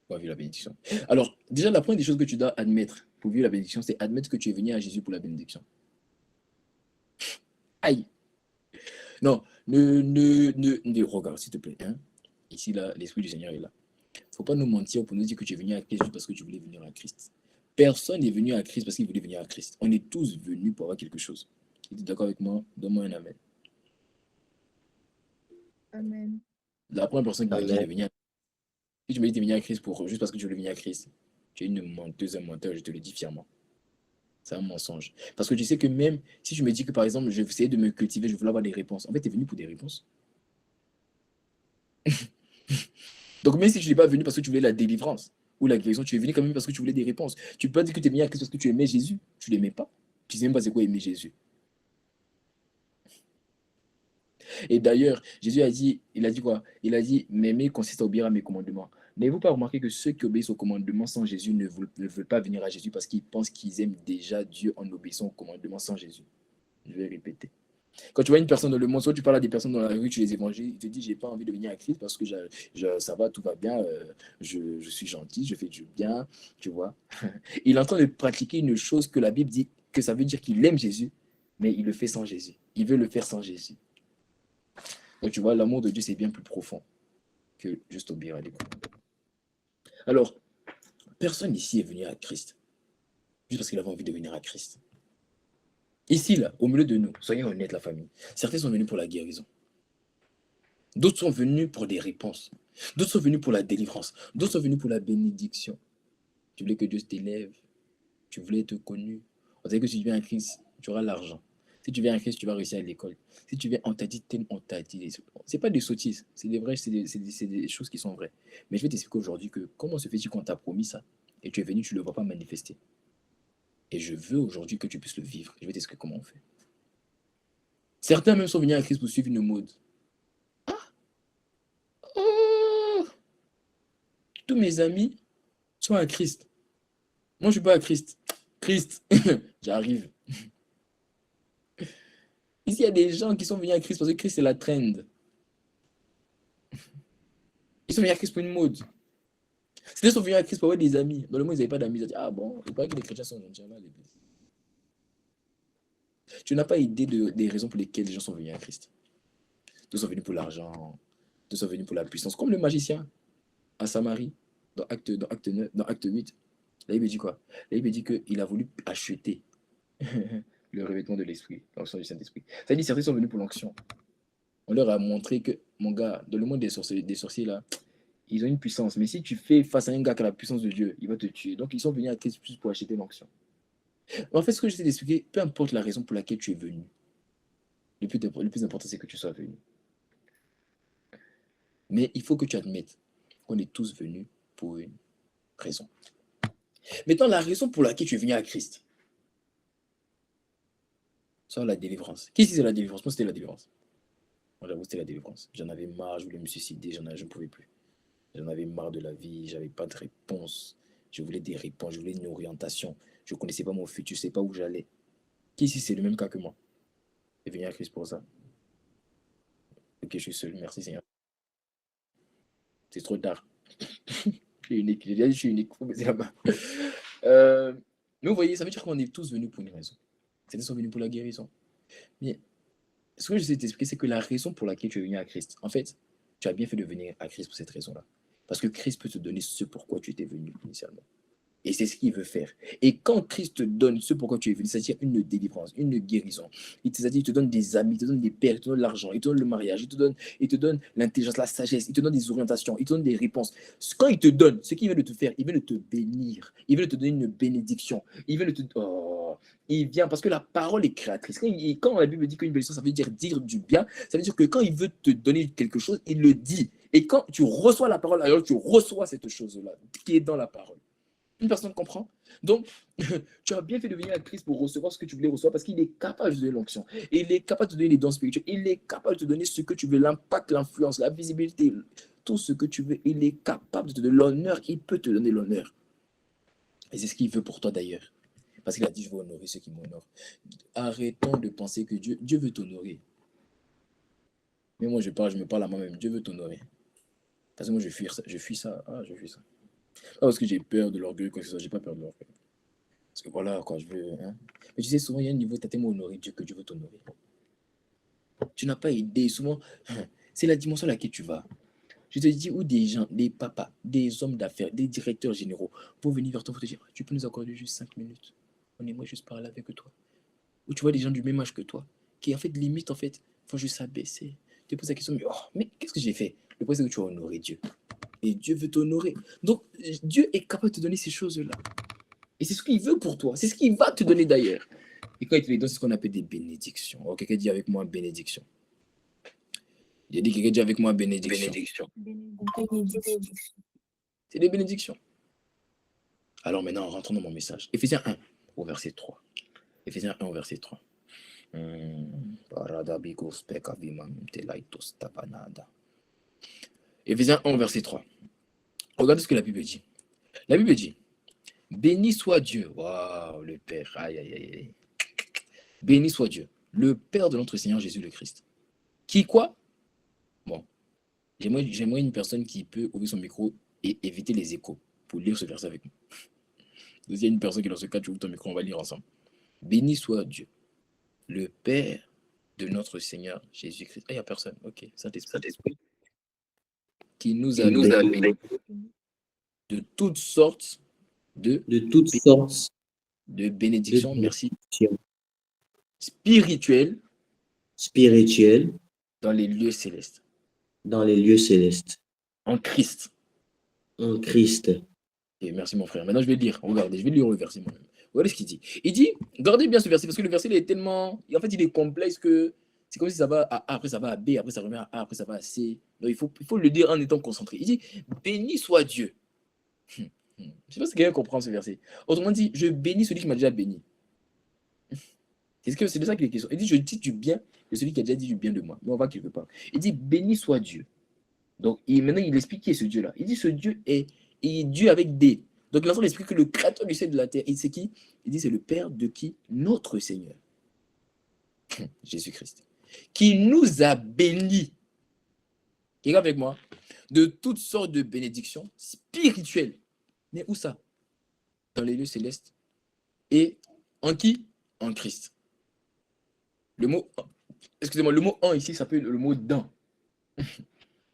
pour vivre la bénédiction. Alors, déjà, la première des choses que tu dois admettre pour vivre la bénédiction, c'est admettre que tu es venu à Jésus pour la bénédiction. Aïe! Non, regarde, s'il te plaît. Hein? Ici, là, l'Esprit du Seigneur est là. Il ne faut pas nous mentir pour nous dire que tu es venu à Christ juste parce que tu voulais venir à Christ. Personne n'est venu à Christ parce qu'il voulait venir à Christ. On est tous venus pour avoir quelque chose. Tu es d'accord avec moi? Donne-moi un amen. Amen. La première personne qui m'a dit de Amen. venir à Christ, si tu me dis de venir à Christ juste parce que tu voulais venir à Christ, tu es une menteuse, un menteur, je te le dis fièrement. C'est un mensonge. Parce que tu sais que même si tu me dis que, par exemple, je vais essayer de me cultiver, je voulais avoir des réponses. En fait, tu es venu pour des réponses. Donc, même si tu n'es pas venu parce que tu voulais la délivrance ou la guérison, tu es venu quand même parce que tu voulais des réponses. Tu peux pas dire que tu es venu à Christ parce que tu aimais Jésus. Tu ne l'aimais pas. Tu ne sais même pas c'est quoi aimer Jésus. Et d'ailleurs, Jésus a dit, il a dit quoi? Il a dit, m'aimer consiste à obéir à mes commandements. N'avez-vous pas remarqué que ceux qui obéissent aux commandements sans Jésus ne veulent pas venir à Jésus parce qu'ils pensent qu'ils aiment déjà Dieu en obéissant aux commandements sans Jésus? Je vais répéter. Quand tu vois une personne dans le monde, soit tu parles à des personnes dans la rue, tu les évangiles, ils te disent, j'ai pas envie de venir à Christ parce que ça va, tout va bien, je suis gentil, je fais du bien, tu vois. Il est en train de pratiquer une chose que la Bible dit que ça veut dire qu'il aime Jésus, mais il le fait sans Jésus. Il veut le faire sans Jésus. Donc tu vois, l'amour de Dieu, c'est bien plus profond que juste obéir à des commandements. Alors, personne ici est venu à Christ juste parce qu'il avait envie de venir à Christ. Ici, là, au milieu de nous, soyons honnêtes, la famille. Certains sont venus pour la guérison. D'autres sont venus pour des réponses. D'autres sont venus pour la délivrance. D'autres sont venus pour la bénédiction. Tu voulais que Dieu t'élève. Tu voulais être connu. On sait que si tu viens à Christ, tu auras l'argent. Si tu viens à Christ, tu vas réussir à l'école. Si tu viens, on t'a dit, on t'a dit. C'est pas des sottises. C'est des vraies, c'est des choses qui sont vraies. Mais je vais t'expliquer aujourd'hui que comment se fait-il qu'on t'a promis ça et tu es venu, tu ne le vois pas manifester. Et je veux aujourd'hui que tu puisses le vivre. Je vais t'expliquer comment on fait. Certains même sont venus à Christ pour suivre une mode. Oh, tous mes amis sont à Christ. Moi, je ne suis pas à Christ. Christ, j'arrive. Ici, il y a des gens qui sont venus à Christ parce que Christ, c'est la trend. Ils sont venus à Christ pour une mode. C'était sont venus à Christ pour avoir des amis. Dans le monde, ils n'avaient pas d'amis. Ils ont dit, ah bon, il paraît que les chrétiens sont gentils. Tu n'as pas idée des raisons pour lesquelles les gens sont venus à Christ. Tous sont venus pour l'argent. Tous sont venus pour la puissance. Comme le magicien à Samarie, dans acte 8. Là, il me dit quoi? Là, il me dit qu'il a voulu acheter le revêtement de l'esprit, l'onction du Saint-Esprit. Ça dit, certains sont venus pour l'onction. On leur a montré que, mon gars, dans le monde des sorciers là, ils ont une puissance. Mais si tu fais face à un gars qui a la puissance de Dieu, il va te tuer. Donc, ils sont venus à Christ plus pour acheter l'onction. En fait, ce que j'essaie d'expliquer, peu importe la raison pour laquelle tu es venu, le plus important, c'est que tu sois venu. Mais il faut que tu admettes qu'on est tous venus pour une raison. Maintenant, la raison pour laquelle tu es venu à Christ, c'est la délivrance. Qui c'est la délivrance? Moi, c'était la délivrance. Moi, j'avoue, c'était la délivrance. J'en avais marre, je voulais me suicider, je ne pouvais plus. J'en avais marre de la vie, j'avais pas de réponse. Je voulais des réponses, je voulais une orientation. Je ne connaissais pas mon futur, je ne sais pas où j'allais. Qui ici, c'est le même cas que moi? Je suis venu à Christ pour ça. Ok, je suis seul, merci Seigneur. C'est trop tard. Je suis unique, j'ai déjà dit je suis unique, il faut baisser la main. Mais vous voyez, ça veut dire qu'on est tous venus pour une raison. Certains sont venus pour la guérison. Mais ce que j'essaie de t'expliquer, c'est que la raison pour laquelle tu es venu à Christ, en fait, tu as bien fait de venir à Christ pour cette raison-là. Parce que Christ peut te donner ce pourquoi tu étais venu initialement. Et c'est ce qu'il veut faire. Et quand Christ te donne ce pourquoi tu es venu, c'est-à-dire une délivrance, une guérison, c'est-à-dire il te donne des amis, il te donne des pères, il te donne l'argent, il te donne le mariage, il te donne l'intelligence, la sagesse, il te donne des orientations, il te donne des réponses. Quand il te donne, ce qu'il veut de te faire, il veut de te bénir, il veut de te donner une bénédiction, il veut de te... Oh, il vient parce que la parole est créatrice. Quand la Bible dit qu'une bénédiction, ça veut dire du bien, ça veut dire que quand il veut te donner quelque chose, il le dit. Et quand tu reçois la parole, alors tu reçois cette chose-là qui est dans la parole. Une personne comprend. Donc, tu as bien fait de venir à Christ pour recevoir ce que tu voulais recevoir parce qu'il est capable de te donner l'onction. Il est capable de te donner les dons spirituels. Il est capable de te donner ce que tu veux, l'impact, l'influence, la visibilité, tout ce que tu veux. Il est capable de te donner l'honneur. Il peut te donner l'honneur. Et c'est ce qu'il veut pour toi d'ailleurs. Parce qu'il a dit, je veux honorer ceux qui m'honorent. Arrêtons de penser que Dieu veut t'honorer. Mais moi, je me parle à moi-même. Dieu veut t'honorer. Parce que moi, je fuis ça. Ah, je fuis ça. Pas parce que j'ai peur de l'orgueil, quoi que ce soit, j'ai pas peur de l'orgueil. Parce que voilà, quand je veux. Hein. Mais tu sais, souvent, il y a un niveau, tu as tellement honoré Dieu que Dieu veut t'honorer. Tu n'as pas aidé. Souvent, c'est la dimension à laquelle tu vas. Je te dis, où des gens, des papas, des hommes d'affaires, des directeurs généraux, pour venir vers toi pour te dire, tu peux nous accorder juste 5 minutes. On aimerait juste parler avec toi. Ou tu vois des gens du même âge que toi, qui en fait, limite, en fait, font juste s'abaisser. Tu te poses la question, mais qu'est-ce que j'ai fait? Le point, c'est que tu as honoré Dieu. Et Dieu veut t'honorer. Donc, Dieu est capable de te donner ces choses-là. Et c'est ce qu'il veut pour toi. C'est ce qu'il va te donner d'ailleurs. Et quand il te les donne, c'est ce qu'on appelle des bénédictions. Oh, quelqu'un dit avec moi bénédiction. J'ai dit quelqu'un dit avec moi bénédiction. Bénédiction. Bénédiction. C'est des bénédictions. Alors maintenant, rentrons dans mon message. Éphésiens 1 au verset 3. Éphésiens 1 au verset 3. Éphésiens 1 au verset 3. Regardez ce que la Bible dit. La Bible dit, béni soit Dieu. Waouh, le Père. Aïe, aïe, aïe, aïe. Béni soit Dieu, le Père de notre Seigneur Jésus le Christ. Qui quoi? Bon, j'aimerais une personne qui peut ouvrir son micro et éviter les échos pour lire ce verset avec moi. Donc, il y a une personne qui est dans ce cas, tu ouvres ton micro, on va lire ensemble. Béni soit Dieu, le Père de notre Seigneur Jésus-Christ. Ah, il n'y a personne. Ok, Saint-Esprit. Qui nous a bénis de toutes sortes de bénédictions, merci, spirituelles dans les lieux célestes. En Christ. Et merci mon frère. Maintenant, je vais lire. Regardez, je vais lire le verset moi-même. Regardez ce qu'il dit. Il dit, gardez bien ce verset parce que le verset il est tellement. En fait, il est complexe que c'est comme si ça va à A, après ça va à B, après ça revient à A, après ça va à C. Donc, il faut le dire en étant concentré. Il dit, béni soit Dieu. Je ne sais pas si quelqu'un comprend ce verset. Autrement dit, je bénis celui qui m'a déjà béni. C'est de ça qu'il est question. Il dit, je dis du bien de celui qui a déjà dit du bien de moi. Mais on va quelque part. Il dit, béni soit Dieu. Donc, maintenant, il explique qui est ce Dieu-là. Il dit, ce Dieu est Dieu avec D. Donc, il est en train d'expliquer que le créateur du ciel et de la terre, c'est qui? Il dit, c'est le Père de qui? Notre Seigneur. Jésus-Christ. Qui nous a bénis. Regarde avec moi. De toutes sortes de bénédictions spirituelles. Mais où ça? Dans les lieux célestes. Et en qui? En Christ. Le mot, excusez-moi, le mot en ici s'appelle le mot dans.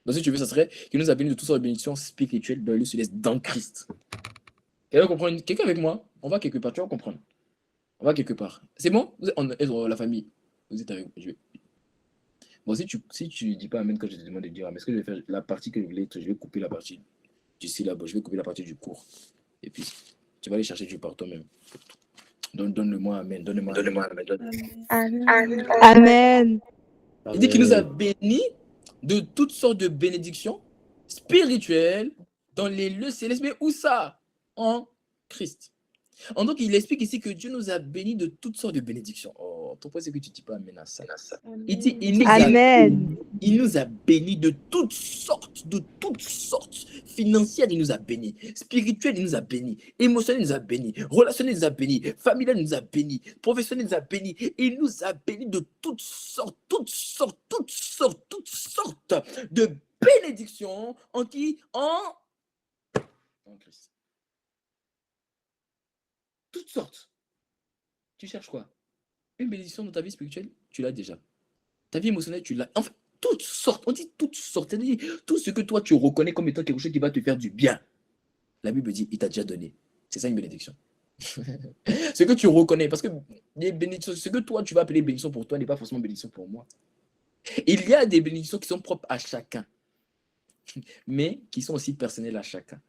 Donc, si tu veux, ça serait qu'il nous a bénis de toutes sortes de bénédictions spirituelles dans les lieux célestes, dans Christ. Quelqu'un avec moi? On va quelque part, tu vas comprendre. On va quelque part. C'est bon? Vous êtes la famille. Vous êtes avec moi. Bon, si tu dis pas amen quand je te demande de dire, mais est-ce que je vais faire la partie que je voulais, je vais couper la partie du syllabe, je vais couper la partie du cours. Et puis, tu vas aller chercher du par toi-même. Donne-le-moi amen. Donne-le-moi amen. Amen. Amen. Il dit qu'il nous a bénis de toutes sortes de bénédictions spirituelles dans les lieux célestes. Mais où ça? En Christ. Donc, il explique ici que Dieu nous a bénis de toutes sortes de bénédictions. Oh, ton point, c'est que tu ne dis pas amen à ça. Il dit, Amen. il nous a bénis de toutes sortes. Financières, il nous a bénis. Spirituelles, il nous a bénis. Émotionnelles, il nous a bénis. Relationnelles, il nous a bénis. Familiales, il nous a bénis. Professionnelles, il nous a bénis. Il nous a bénis de toutes sortes de bénédictions. En qui? En Christ. Toutes sortes. Tu cherches quoi? Une bénédiction dans ta vie spirituelle, tu l'as déjà. Ta vie émotionnelle, tu l'as. Enfin, toutes sortes. On dit toutes sortes. On dit tout ce que toi, tu reconnais comme étant quelque chose qui va te faire du bien. La Bible dit, il t'a déjà donné. C'est ça une bénédiction. Ce que tu reconnais, parce que les bénédictions, ce que toi, tu vas appeler bénédiction pour toi n'est pas forcément bénédiction pour moi. Il y a des bénédictions qui sont propres à chacun, mais qui sont aussi personnelles à chacun.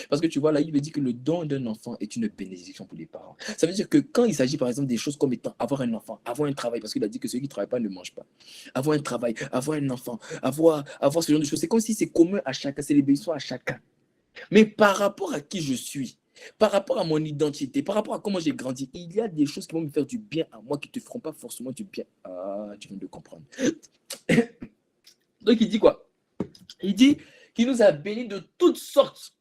Parce que tu vois, là, il veut dire que le don d'un enfant est une bénédiction pour les parents. Ça veut dire que quand il s'agit, par exemple, des choses comme étant avoir un enfant, avoir un travail, parce qu'il a dit que ceux qui ne travaillent pas ne mangent pas. Avoir un travail, avoir un enfant, avoir ce genre de choses, c'est comme si c'est commun à chacun, c'est les bénédictions à chacun. Mais par rapport à qui je suis, par rapport à mon identité, par rapport à comment j'ai grandi, il y a des choses qui vont me faire du bien à moi qui ne te feront pas forcément du bien. Ah, tu viens de comprendre. Donc, il dit quoi? Il dit qu'il nous a bénis de toutes sortes.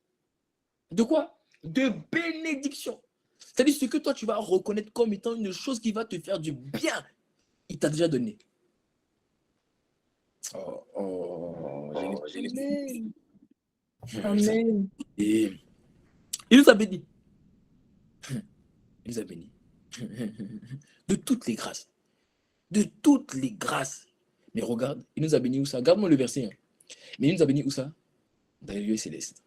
De quoi? De bénédiction. C'est-à-dire ce que toi, tu vas reconnaître comme étant une chose qui va te faire du bien. Il t'a déjà donné. Amen. Amen. Et Il nous a bénis. Il nous a bénis. De toutes les grâces. De toutes les grâces. Mais regarde, il nous a bénis où ça? Garde-moi le verset. Hein. Mais il nous a bénis où ça? Dans les lieux célestes.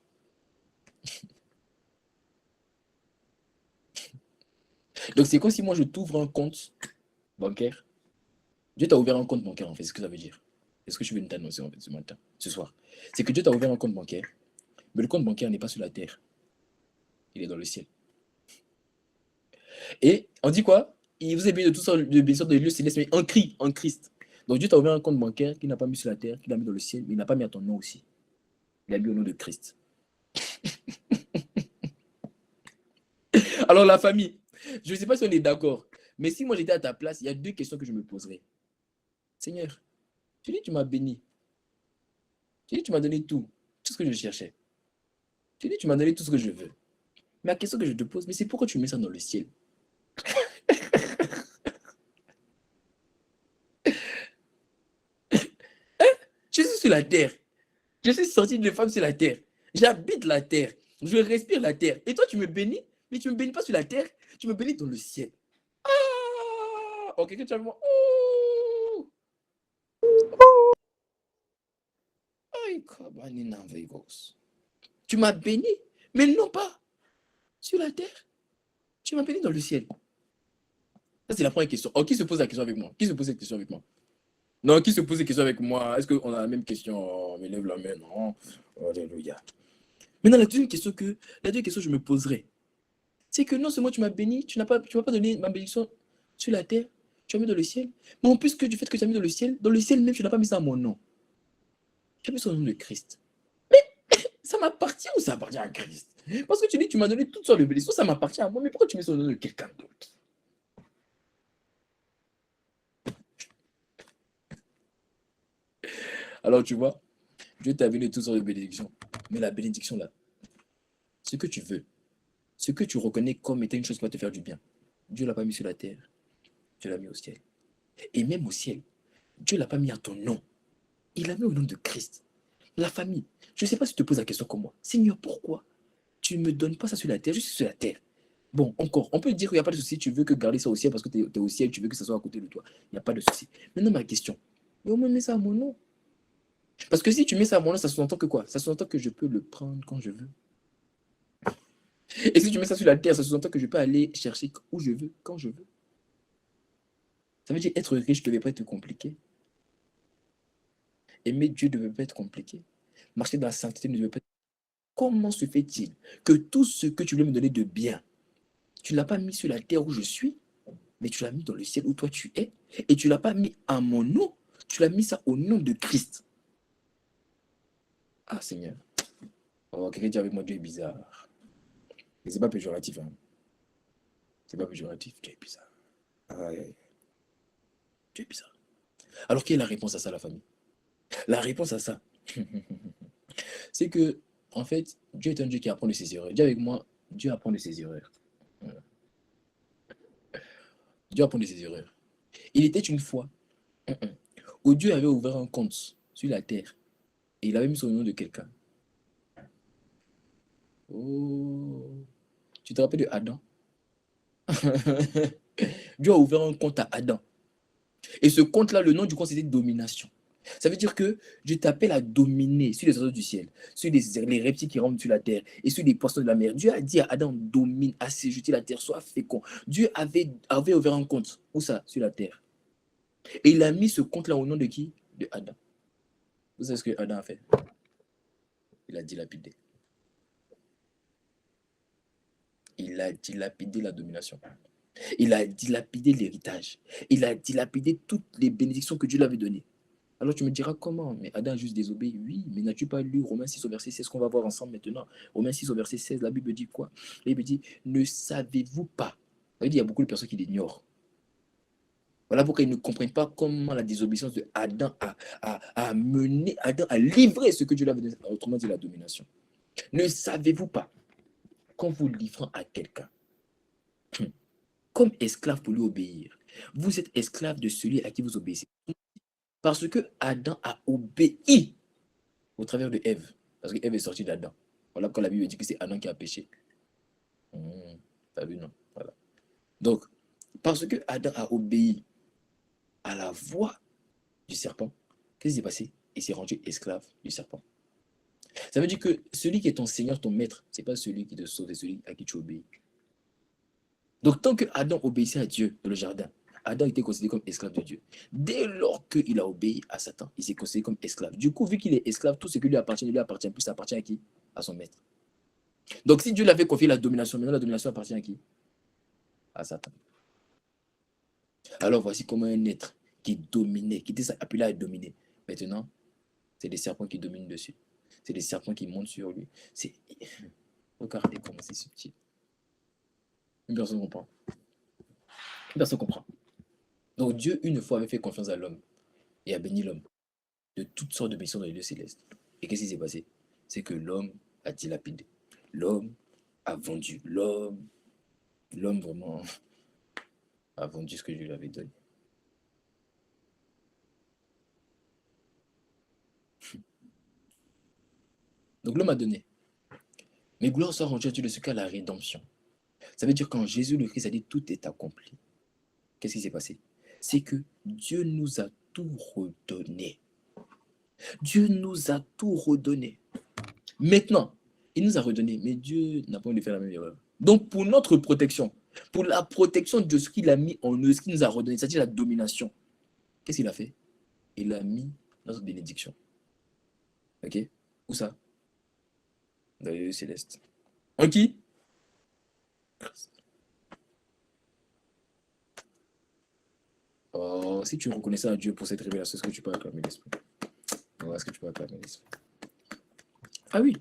Donc c'est comme si moi je t'ouvre un compte bancaire. Dieu t'a ouvert un compte bancaire en fait, c'est ce que ça veut dire. C'est ce que je veux t'annoncer en fait ce matin, ce soir. C'est que Dieu t'a ouvert un compte bancaire, mais le compte bancaire n'est pas sur la terre. Il est dans le ciel. Et on dit quoi? Il vous est béni de toutes sortes de bénédictions de lieux célestes, mais en Christ. Donc Dieu t'a ouvert un compte bancaire qu'il n'a pas mis sur la terre, qu'il a mis dans le ciel, mais il n'a pas mis à ton nom aussi. Il a mis au nom de Christ. Alors la famille, je ne sais pas si on est d'accord, mais si moi j'étais à ta place, il y a deux questions que je me poserais. Seigneur, tu dis tu m'as béni. Tu dis tu m'as donné tout ce que je cherchais. Tu dis tu m'as donné tout ce que je veux. Mais la question que je te pose, mais c'est pourquoi tu mets ça dans le ciel? Je suis sur la terre. Je suis sorti de femme sur la terre. J'habite la terre. Je respire la terre. Et toi, tu me bénis, mais tu ne me bénis pas sur la terre. Tu me bénis dans le ciel. Ah! Ok, que tu as vu moi. Oh! Tu m'as béni, mais non pas sur la terre. Tu m'as béni dans le ciel. Ça, c'est la première question. Oh, qui se pose la question avec moi? Qui se pose cette question avec moi? Non, qui se pose cette question avec moi? Est-ce qu'on a la même question? Oh, me lève la main, non? Alléluia. Maintenant, la deuxième question que je me poserais, c'est que non seulement tu m'as béni, tu m'as pas donné ma bénédiction sur la terre, tu as mis dans le ciel, mais en plus que du fait que tu as mis dans le ciel même, tu n'as pas mis ça à mon nom. Tu as mis ça au nom de Christ. Mais ça m'appartient ou ça appartient à Christ? Parce que tu dis que tu m'as donné toutes sortes de bénédictions, ça m'appartient à moi, mais pourquoi tu mets ça au nom de quelqu'un d'autre? Alors tu vois, Dieu t'a donné toutes sortes de bénédictions, mais la bénédiction là, ce que tu veux, ce que tu reconnais comme étant une chose qui va te faire du bien, Dieu ne l'a pas mis sur la terre, Dieu l'a mis au ciel. Et même au ciel, Dieu ne l'a pas mis à ton nom, il l'a mis au nom de Christ. La famille, je ne sais pas si tu te poses la question comme moi. Seigneur, pourquoi tu ne me donnes pas ça sur la terre, juste sur la terre? Bon, encore, on peut dire qu'il n'y a pas de souci, tu veux que garder ça au ciel parce que tu es au ciel, tu veux que ça soit à côté de toi. Il n'y a pas de souci. Maintenant, ma question, mais au moins mets ça à mon nom. Parce que si tu mets ça à mon nom, ça sous-entend que quoi? Ça sous-entend que je peux le prendre quand je veux. Et si tu mets ça sur la terre, ça sous-entend que je peux aller chercher où je veux, quand je veux. Ça veut dire être riche ne devait pas être compliqué. Aimer Dieu ne devait pas être compliqué. Marcher dans la sainteté ne devait pas être... Comment se fait-il que tout ce que tu voulais me donner de bien, tu ne l'as pas mis sur la terre où je suis, mais tu l'as mis dans le ciel où toi tu es, et tu ne l'as pas mis à mon nom, tu l'as mis ça au nom de Christ. Ah Seigneur. Oh, quelqu'un dit avec moi, Dieu est bizarre. Mais c'est pas péjoratif. Hein. C'est pas péjoratif, Dieu est bizarre. Aïe, aïe. Dieu est bizarre. Alors quelle est la réponse à ça, la famille? La réponse à ça, c'est que, en fait, Dieu est un Dieu qui apprend de ses erreurs. Dis avec moi, Dieu apprend de ses erreurs. Voilà. Dieu apprend de ses erreurs. Il était une fois où Dieu avait ouvert un compte sur la terre et il avait mis son nom de quelqu'un. Oh, tu te rappelles de Adam? Dieu a ouvert un compte à Adam. Et ce compte-là, le nom du compte, c'était domination. Ça veut dire que Dieu t'appelle à dominer sur les oiseaux du ciel, sur les reptiles qui rampent sur la terre et sur les poissons de la mer. Dieu a dit à Adam, domine, assujettis la terre, sois fécond. Dieu avait ouvert un compte. Où ça? Sur la terre. Et il a mis ce compte-là au nom de qui? De Adam. Vous savez ce que Adam a fait? Il a dilapidé. Il a dilapidé la domination. Il a dilapidé l'héritage. Il a dilapidé toutes les bénédictions que Dieu lui avait données. Alors tu me diras comment? Mais Adam a juste désobéi. Oui, mais n'as-tu pas lu Romains 6 au verset 16 qu'on va voir ensemble maintenant? Romains 6 au verset 16, la Bible dit quoi? La Bible dit, ne savez-vous pas? Ça veut dire, il y a beaucoup de personnes qui l'ignorent. Voilà pourquoi ils ne comprennent pas comment la désobéissance de Adam a mené, Adam a livré ce que Dieu lui avait donné, autrement dit la domination. Ne savez-vous pas, quand vous livrant à quelqu'un, comme esclave pour lui obéir, vous êtes esclave de celui à qui vous obéissez. Parce que Adam a obéi au travers de Ève. Parce que Ève est sortie d'Adam. Voilà pourquoi la Bible dit que c'est Adam qui a péché. T'as vu, non? Voilà. Donc, parce que Adam a obéi à la voix du serpent, qu'est-ce qui s'est passé? Il s'est rendu esclave du serpent. Ça veut dire que celui qui est ton Seigneur, ton maître, ce n'est pas celui qui te sauve, c'est celui à qui tu obéis. Donc, tant que Adam obéissait à Dieu dans le jardin, Adam était considéré comme esclave de Dieu. Dès lors qu'il a obéi à Satan, il s'est considéré comme esclave. Du coup, vu qu'il est esclave, tout ce qui lui appartient ne lui appartient plus, ça appartient à qui? À son maître. Donc, si Dieu l'avait confié la domination, maintenant la domination appartient à qui? À Satan. Alors, voici comment un être qui dominait, qui était appelé à dominer. Maintenant, c'est des serpents qui dominent dessus. C'est des serpents qui montent sur lui. Regardez comment c'est subtil. Une personne comprend. Une personne comprend. Donc Dieu, une fois, avait fait confiance à l'homme et a béni l'homme de toutes sortes de bénédictions dans les lieux célestes. Et qu'est-ce qui s'est passé? C'est que l'homme a dilapidé. L'homme a vendu. L'homme vraiment a vendu ce que Dieu lui avait donné. Donc l'homme a donné. Mais gloire soit rendue à Dieu de ce qu'à la rédemption. Ça veut dire quand Jésus le Christ a dit tout est accompli. Qu'est-ce qui s'est passé? C'est que Dieu nous a tout redonné. Dieu nous a tout redonné. Maintenant, il nous a redonné, mais Dieu n'a pas envie de faire la même erreur. Donc, pour notre protection, pour la protection de ce qu'il a mis en nous, ce qu'il nous a redonné, c'est-à-dire la domination, qu'est-ce qu'il a fait? Il a mis notre bénédiction. Ok? Où ça? Dans les lieux célestes. En qui? Oh, si tu reconnaissais à Dieu pour cette révélation, est-ce que tu peux acclamer l'Esprit? Est-ce que tu peux acclamer l'Esprit? Ah oui.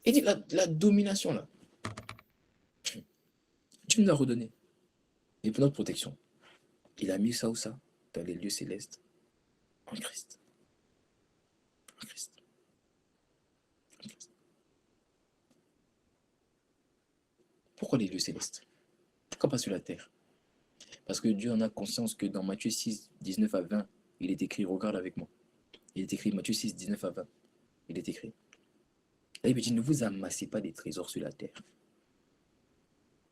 Il dit la domination, là. Dieu nous l'a redonné. Et pour notre protection, il a mis ça ou ça? Dans les lieux célestes. En Christ. En Christ. En Christ. Pourquoi les lieux célestes? Pourquoi pas sur la terre? Parce que Dieu en a conscience que dans Matthieu 6, 19 à 20, il est écrit, regarde avec moi. Il est écrit, Matthieu 6, 19 à 20. Il est écrit. Là, il dit, ne vous amassez pas des trésors sur la terre.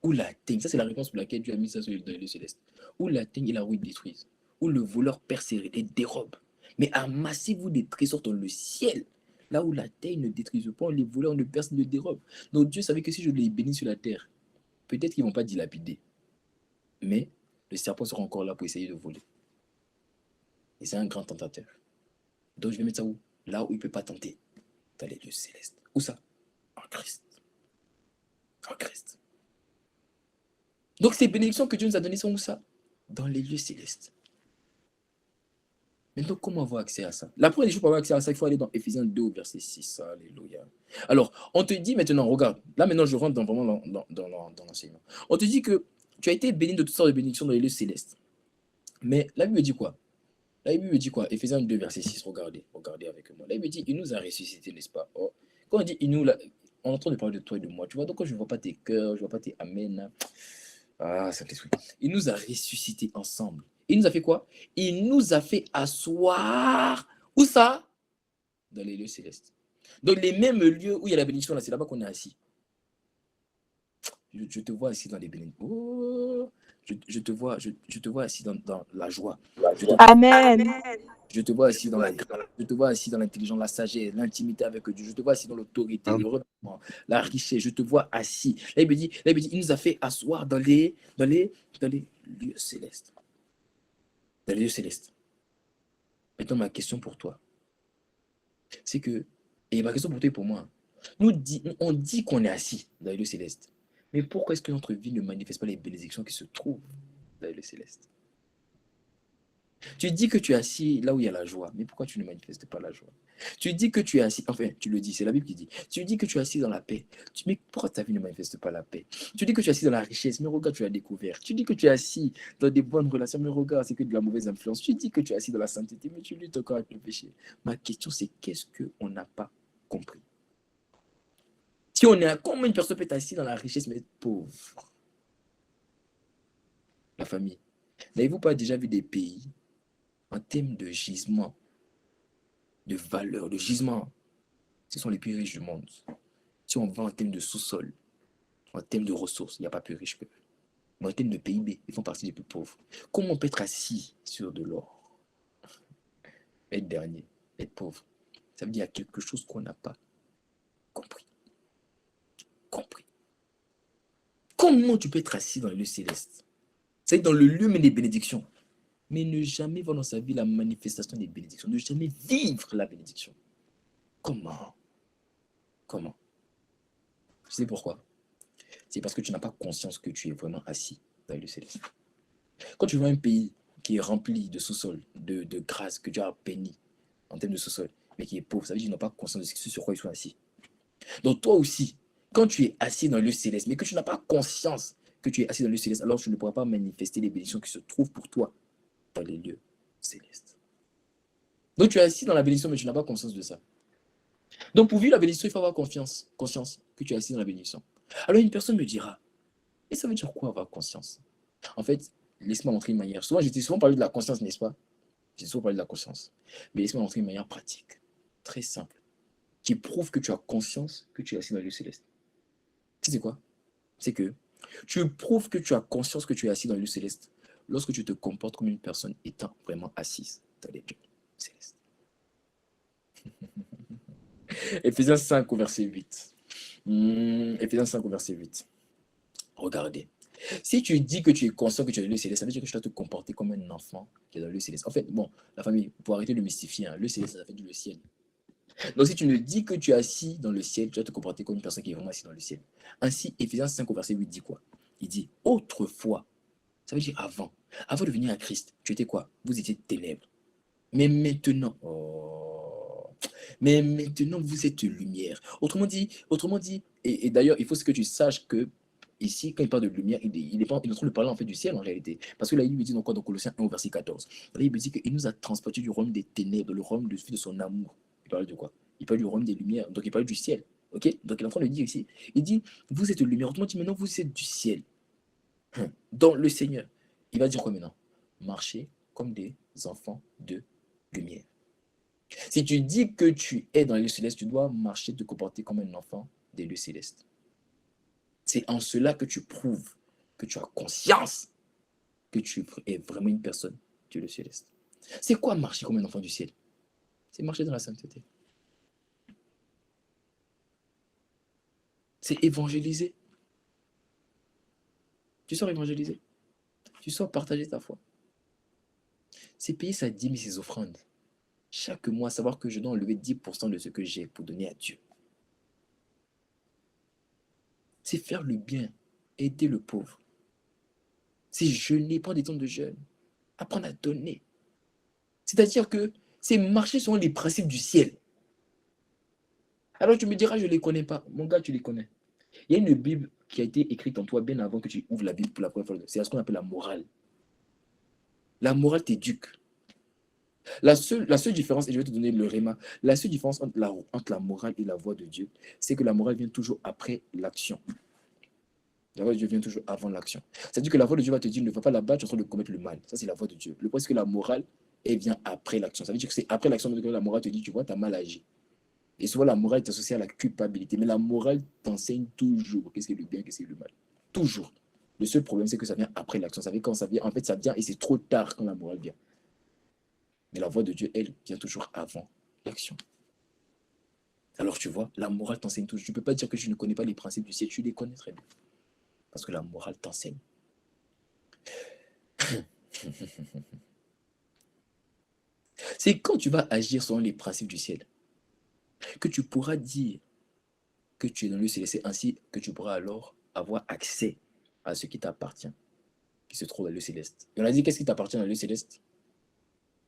Où la teigne, ça c'est la réponse pour laquelle Dieu a mis ça dans les lieux célestes. Où la teigne et la rouille détruisent. Où le voleur persévère et dérobe. Mais amassez-vous des trésors dans le ciel. Là où la teigne ne détruise pas, les voleurs ne percent, ne dérobent. Donc Dieu savait que si je les bénis sur la terre, peut-être qu'ils ne vont pas dilapider. Mais le serpent sera encore là pour essayer de voler. Et c'est un grand tentateur. Donc je vais mettre ça où? Là où il ne peut pas tenter. Dans les lieux célestes. Où ça? En Christ. En Christ. Donc ces bénédictions que Dieu nous a données sont où ça? Dans les lieux célestes. Maintenant, comment avoir accès à ça? La première des choses pour avoir accès à ça, il faut aller dans Éphésiens 2, verset 6. Alléluia. Alors, on te dit maintenant, regarde, là maintenant je rentre vraiment dans l'enseignement. On te dit que tu as été béni de toutes sortes de bénédictions dans les lieux célestes. Mais la Bible dit quoi? La Bible dit quoi? Éphésiens 2, verset 6, regardez avec moi. La Bible dit, il nous a ressuscités, n'est-ce pas? Oh. Quand on dit il nous, là, on est en train de parler de toi et de moi, tu vois, donc quand je ne vois pas tes cœurs, je ne vois pas tes amen. Ah, Saint-Esprit. Il nous a ressuscités ensemble. Il nous a fait quoi? Il nous a fait asseoir. Où ça? Dans les lieux célestes. Donc les mêmes lieux où il y a la bénédiction, là, c'est là-bas qu'on est assis. Je te vois assis dans les bénédictions. Oh, je te vois assis dans la joie. Amen. Je te vois assis dans la grâce. Je te vois assis dans l'intelligence, la sagesse, l'intimité avec Dieu. Je te vois assis dans l'autorité, le revernement, la richesse. Je te vois assis. Là, il me dit, il nous a fait asseoir dans les lieux célestes. Dans les lieux célestes. Maintenant, ma question pour toi, c'est que, et ma question pour toi et pour moi, on dit qu'on est assis dans les lieux célestes. Mais pourquoi est-ce que notre vie ne manifeste pas les bénédictions qui se trouvent dans les lieux célestes? Tu dis que tu es assis là où il y a la joie, mais pourquoi tu ne manifestes pas la joie? Tu dis que tu es assis, enfin, tu le dis, c'est la Bible qui dit. Tu dis que tu es assis dans la paix, mais pourquoi ta vie ne manifeste pas la paix? Tu dis que tu es assis dans la richesse, mais regarde, tu as découvert. Tu dis que tu es assis dans des bonnes relations, mais regarde, c'est que de la mauvaise influence. Tu dis que tu es assis dans la sainteté, mais tu luttes encore avec le péché. Ma question, c'est qu'est-ce qu'on n'a pas compris? Si on est, comment une personne peut être assise dans la richesse, mais être pauvre? La famille. N'avez-vous pas déjà vu des pays en termes de gisement, de valeur, de gisement? Ce sont les plus riches du monde. Si on va en termes de sous-sol, En termes de ressources, il n'y a pas plus riche qu'eux. Mais en termes de PIB, ils font partie des plus pauvres. Comment on peut être assis sur de l'or? Être dernier, être pauvre. Ça veut dire qu'il y a quelque chose qu'on n'a pas compris. Compris. Comment tu peux être assis dans le lieu céleste? C'est dans le lieu, mais des bénédictions. Mais ne jamais voir dans sa vie la manifestation des bénédictions. Ne jamais vivre la bénédiction. Comment? Comment? Tu sais pourquoi? C'est parce que tu n'as pas conscience que tu es vraiment assis dans le lieu céleste. Quand tu vois un pays qui est rempli de sous-sol, de grâce que Dieu a béni en termes de sous-sol, mais qui est pauvre, ça veut dire qu'ils n'ont pas conscience de ce sur quoi ils sont assis. Donc toi aussi, quand tu es assis dans le lieu céleste, mais que tu n'as pas conscience que tu es assis dans le lieu céleste, alors tu ne pourras pas manifester les bénédictions qui se trouvent pour toi dans les lieux célestes. Donc tu es assis dans la bénédiction, mais tu n'as pas conscience de ça. Donc pour vivre la bénédiction, il faut avoir conscience que tu es assis dans la bénédiction. Alors une personne me dira, et ça veut dire quoi avoir conscience? En fait, laisse-moi montrer une manière. Souvent, j'ai souvent parlé de la conscience, n'est-ce pas? J'ai souvent parlé de la conscience. Mais laisse-moi montrer une manière pratique, très simple, qui prouve que tu as conscience que tu es assis dans le lieu céleste. Tu sais quoi? C'est que tu prouves que tu as conscience que tu es assis dans le lieu céleste lorsque tu te comportes comme une personne étant vraiment assise dans les lieux célestes. Éphésiens 5 au verset 8. Éphésiens 5 au verset 8. Regardez. Si tu dis que tu es conscient que tu es dans le lieu céleste, ça veut dire que tu dois te comporter comme un enfant qui est dans le lieu céleste. En fait, bon, la famille, pour arrêter de mystifier, le céleste, ça fait du ciel. Donc si tu ne dis que tu es assis dans le ciel, tu dois te comporter comme une personne qui est vraiment assise dans le ciel. Ainsi, Éphésiens 5 au verset 8 dit quoi? Il dit, autrefois, ça veut dire avant. Avant de venir à Christ, tu étais quoi? Vous étiez ténèbres. Mais maintenant, vous êtes lumière. Autrement dit, et d'ailleurs, il faut que tu saches que ici, quand il parle de lumière, il est en train de parler en fait du ciel en réalité. Parce que là, il me dit donc quoi dans Colossiens 1 au verset 14. Là, il me dit qu'il nous a transportés du royaume des ténèbres, le royaume de son amour. Il parle de quoi? Il parle du royaume des lumières, donc il parle du ciel. Ok? Donc il est en train de dire ici, il dit, vous êtes lumière. Autrement dit, maintenant, vous êtes du ciel. Dans le Seigneur. Il va dire quoi maintenant? Marchez comme des enfants de lumière. Si tu dis que tu es dans les lieux célestes, tu dois marcher, te comporter comme un enfant des lieux célestes. C'est en cela que tu prouves que tu as conscience que tu es vraiment une personne du lieu céleste. C'est quoi marcher comme un enfant du ciel? C'est marcher dans la sainteté. C'est évangéliser. Tu sors évangéliser. Tu sors partager ta foi. C'est payer sa dîme et ses offrandes. Chaque mois, savoir que je dois enlever 10% de ce que j'ai pour donner à Dieu. C'est faire le bien, aider le pauvre. C'est jeûner, prendre des temps de jeûne, apprendre à donner. C'est-à-dire que c'est marcher selon les principes du ciel. Alors tu me diras, je ne les connais pas. Mon gars, tu les connais. Il y a une Bible qui a été écrite en toi bien avant que tu ouvres la Bible pour la première fois. C'est ce qu'on appelle la morale. La morale t'éduque. La seule différence, et je vais te donner le réma, la seule différence entre la morale et la voix de Dieu, c'est que la morale vient toujours après l'action. La voix de Dieu vient toujours avant l'action. C'est-à-dire que la voix de Dieu va te dire, ne va pas là-bas, tu es en train de commettre le mal. Ça, c'est la voix de Dieu. Le point, c'est que la morale, elle vient après l'action. Ça veut dire que c'est après l'action que la morale te dit, tu vois, tu as mal agi. Et souvent, la morale est associée à la culpabilité. Mais la morale t'enseigne toujours qu'est-ce qui est le bien, qu'est-ce qui est le mal. Toujours. Le seul problème, c'est que ça vient après l'action. Ça veut dire quand ça vient, en fait, ça vient et c'est trop tard quand la morale vient. Mais la voix de Dieu, elle, vient toujours avant l'action. Alors, tu vois, la morale t'enseigne toujours. Tu ne peux pas dire que tu ne connais pas les principes du ciel. Tu les connais très bien. Parce que la morale t'enseigne. C'est quand tu vas agir selon les principes du ciel que tu pourras dire que tu es dans le céleste, ainsi que tu pourras alors avoir accès à ce qui t'appartient, qui se trouve dans le céleste. Et on a dit qu'est-ce qui t'appartient dans le céleste?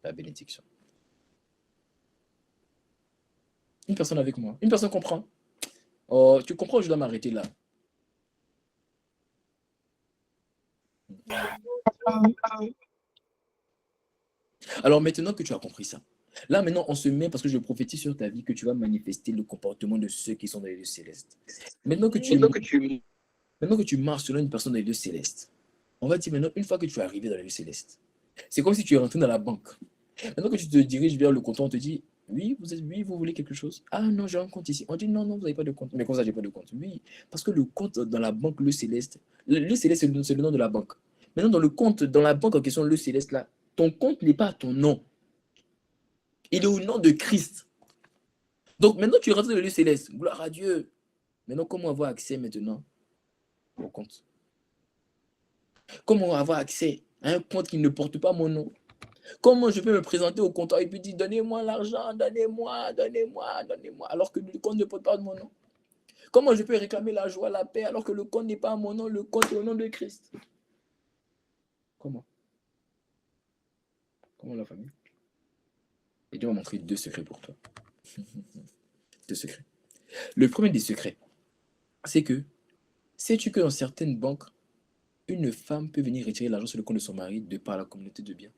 La bénédiction. Une personne avec moi. Une personne comprend. Oh, tu comprends, je dois m'arrêter là. Alors maintenant que tu as compris ça, là maintenant on se met, parce que je prophétise sur ta vie, que tu vas manifester le comportement de ceux qui sont dans les lieux célestes. Maintenant que tu marches selon une personne dans les lieux célestes, on va dire maintenant, une fois que tu es arrivé dans les lieux célestes, c'est comme si tu es rentré dans la banque. Maintenant que tu te diriges vers le comptoir, on te dit, Oui, vous voulez quelque chose? Ah non, j'ai un compte ici. On dit non, non, vous n'avez pas de compte. Mais comment ça, j'ai pas de compte? Oui, parce que le compte dans la banque Le Céleste, le Céleste, c'est le nom de la banque. Maintenant, dans le compte, dans la banque en question, Le Céleste, là, ton compte n'est pas à ton nom. Il est au nom de Christ. Donc maintenant, tu rentres dans le lieu céleste. Gloire à Dieu. Maintenant, comment avoir accès maintenant au compte? Comment avoir accès à un compte qui ne porte pas mon nom? Comment je peux me présenter au comptoir et puis dire donnez-moi l'argent, donnez-moi, donnez-moi, donnez-moi, alors que le compte ne porte pas mon nom? Comment je peux réclamer la joie, la paix, alors que le compte n'est pas à mon nom, le compte est au nom de Christ? Comment? Comment la famille? Et Dieu m'a montré deux secrets pour toi. Deux secrets. Le premier des secrets, c'est que sais-tu que dans certaines banques, une femme peut venir retirer l'argent sur le compte de son mari de par la communauté de biens?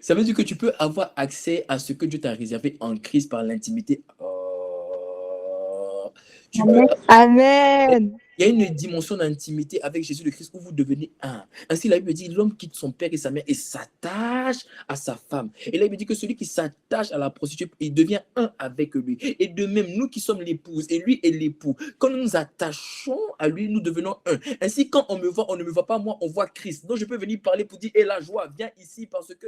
Ça veut dire que tu peux avoir accès à ce que Dieu t'a réservé en Christ par l'intimité. Oh. Tu peux. Amen. Il y a une dimension d'intimité avec Jésus le Christ où vous devenez un. Ainsi, la Bible dit l'homme quitte son père et sa mère et s'attache à sa femme. Et là, il dit que celui qui s'attache à la prostituée, il devient un avec lui. Et de même, nous qui sommes l'épouse et lui est l'époux, quand nous nous attachons à lui, nous devenons un. Ainsi, quand on me voit, on ne me voit pas moi, on voit Christ. Donc, je peux venir parler pour dire, hé, la joie, viens ici parce que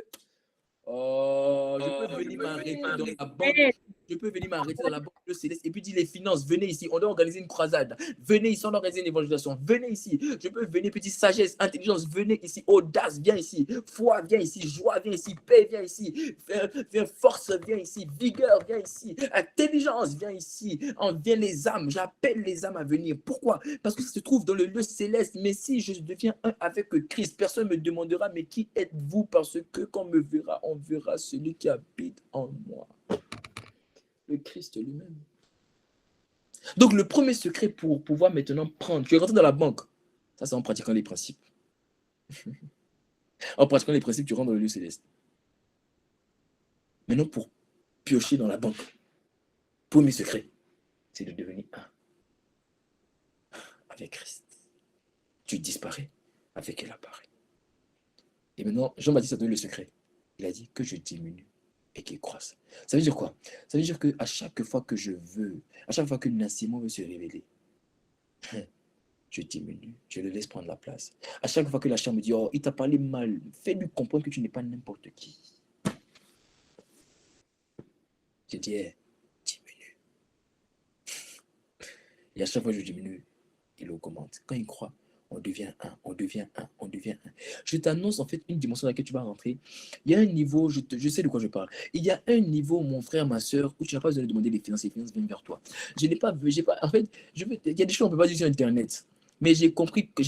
oh, je peux venir m'arrêter dans la banque. Je peux venir m'arrêter dans la banque de Céleste et puis dire les finances, venez ici, on doit organiser une croisade. Venez ici, on doit organiser une évangélisation. Venez ici. Je peux venir, petite sagesse, intelligence, venez ici. Audace, viens ici. Foi, viens ici. Joie, viens ici. Paix, viens ici. Force, viens ici. Vigueur, viens ici. Intelligence, viens ici. On vient les âmes. J'appelle les âmes à venir. Pourquoi? Parce que ça se trouve dans le lieu céleste. Mais si je deviens un avec Christ, personne ne me demandera, mais qui êtes-vous? Parce que quand on me verra, on verra celui qui habite en moi. Le Christ lui-même. Donc, le premier secret pour pouvoir maintenant prendre, tu es rentré dans la banque. Ça, c'est en pratiquant les principes. En pratiquant les principes, tu rentres dans le lieu céleste. Maintenant, pour piocher dans la banque, premier secret, c'est de devenir un avec Christ. Tu disparais avec elle apparaît. Et maintenant, Jean-Baptiste a donné le secret. Il a dit que je diminue et qu'il croisse. Ça veut dire quoi? Ça veut dire qu'à chaque fois que je veux, à chaque fois que Nassimo veut se révéler, je diminue, je le laisse prendre la place. À chaque fois que la chambre me dit, oh, il t'a parlé mal, fais-lui comprendre que tu n'es pas n'importe qui. Je dis, hey, diminue. Et à chaque fois que je diminue, il augmente. Quand il croit, on devient un, on devient un, on devient un. Je t'annonce en fait une dimension dans laquelle tu vas rentrer. Il y a un niveau, je sais de quoi je parle. Il y a un niveau, mon frère, ma soeur, où tu n'as pas besoin de demander les finances viennent vers toi. Je n'ai pas, j'ai pas, en fait, il y a des choses qu'on ne peut pas dire sur Internet. Mais j'ai compris, quand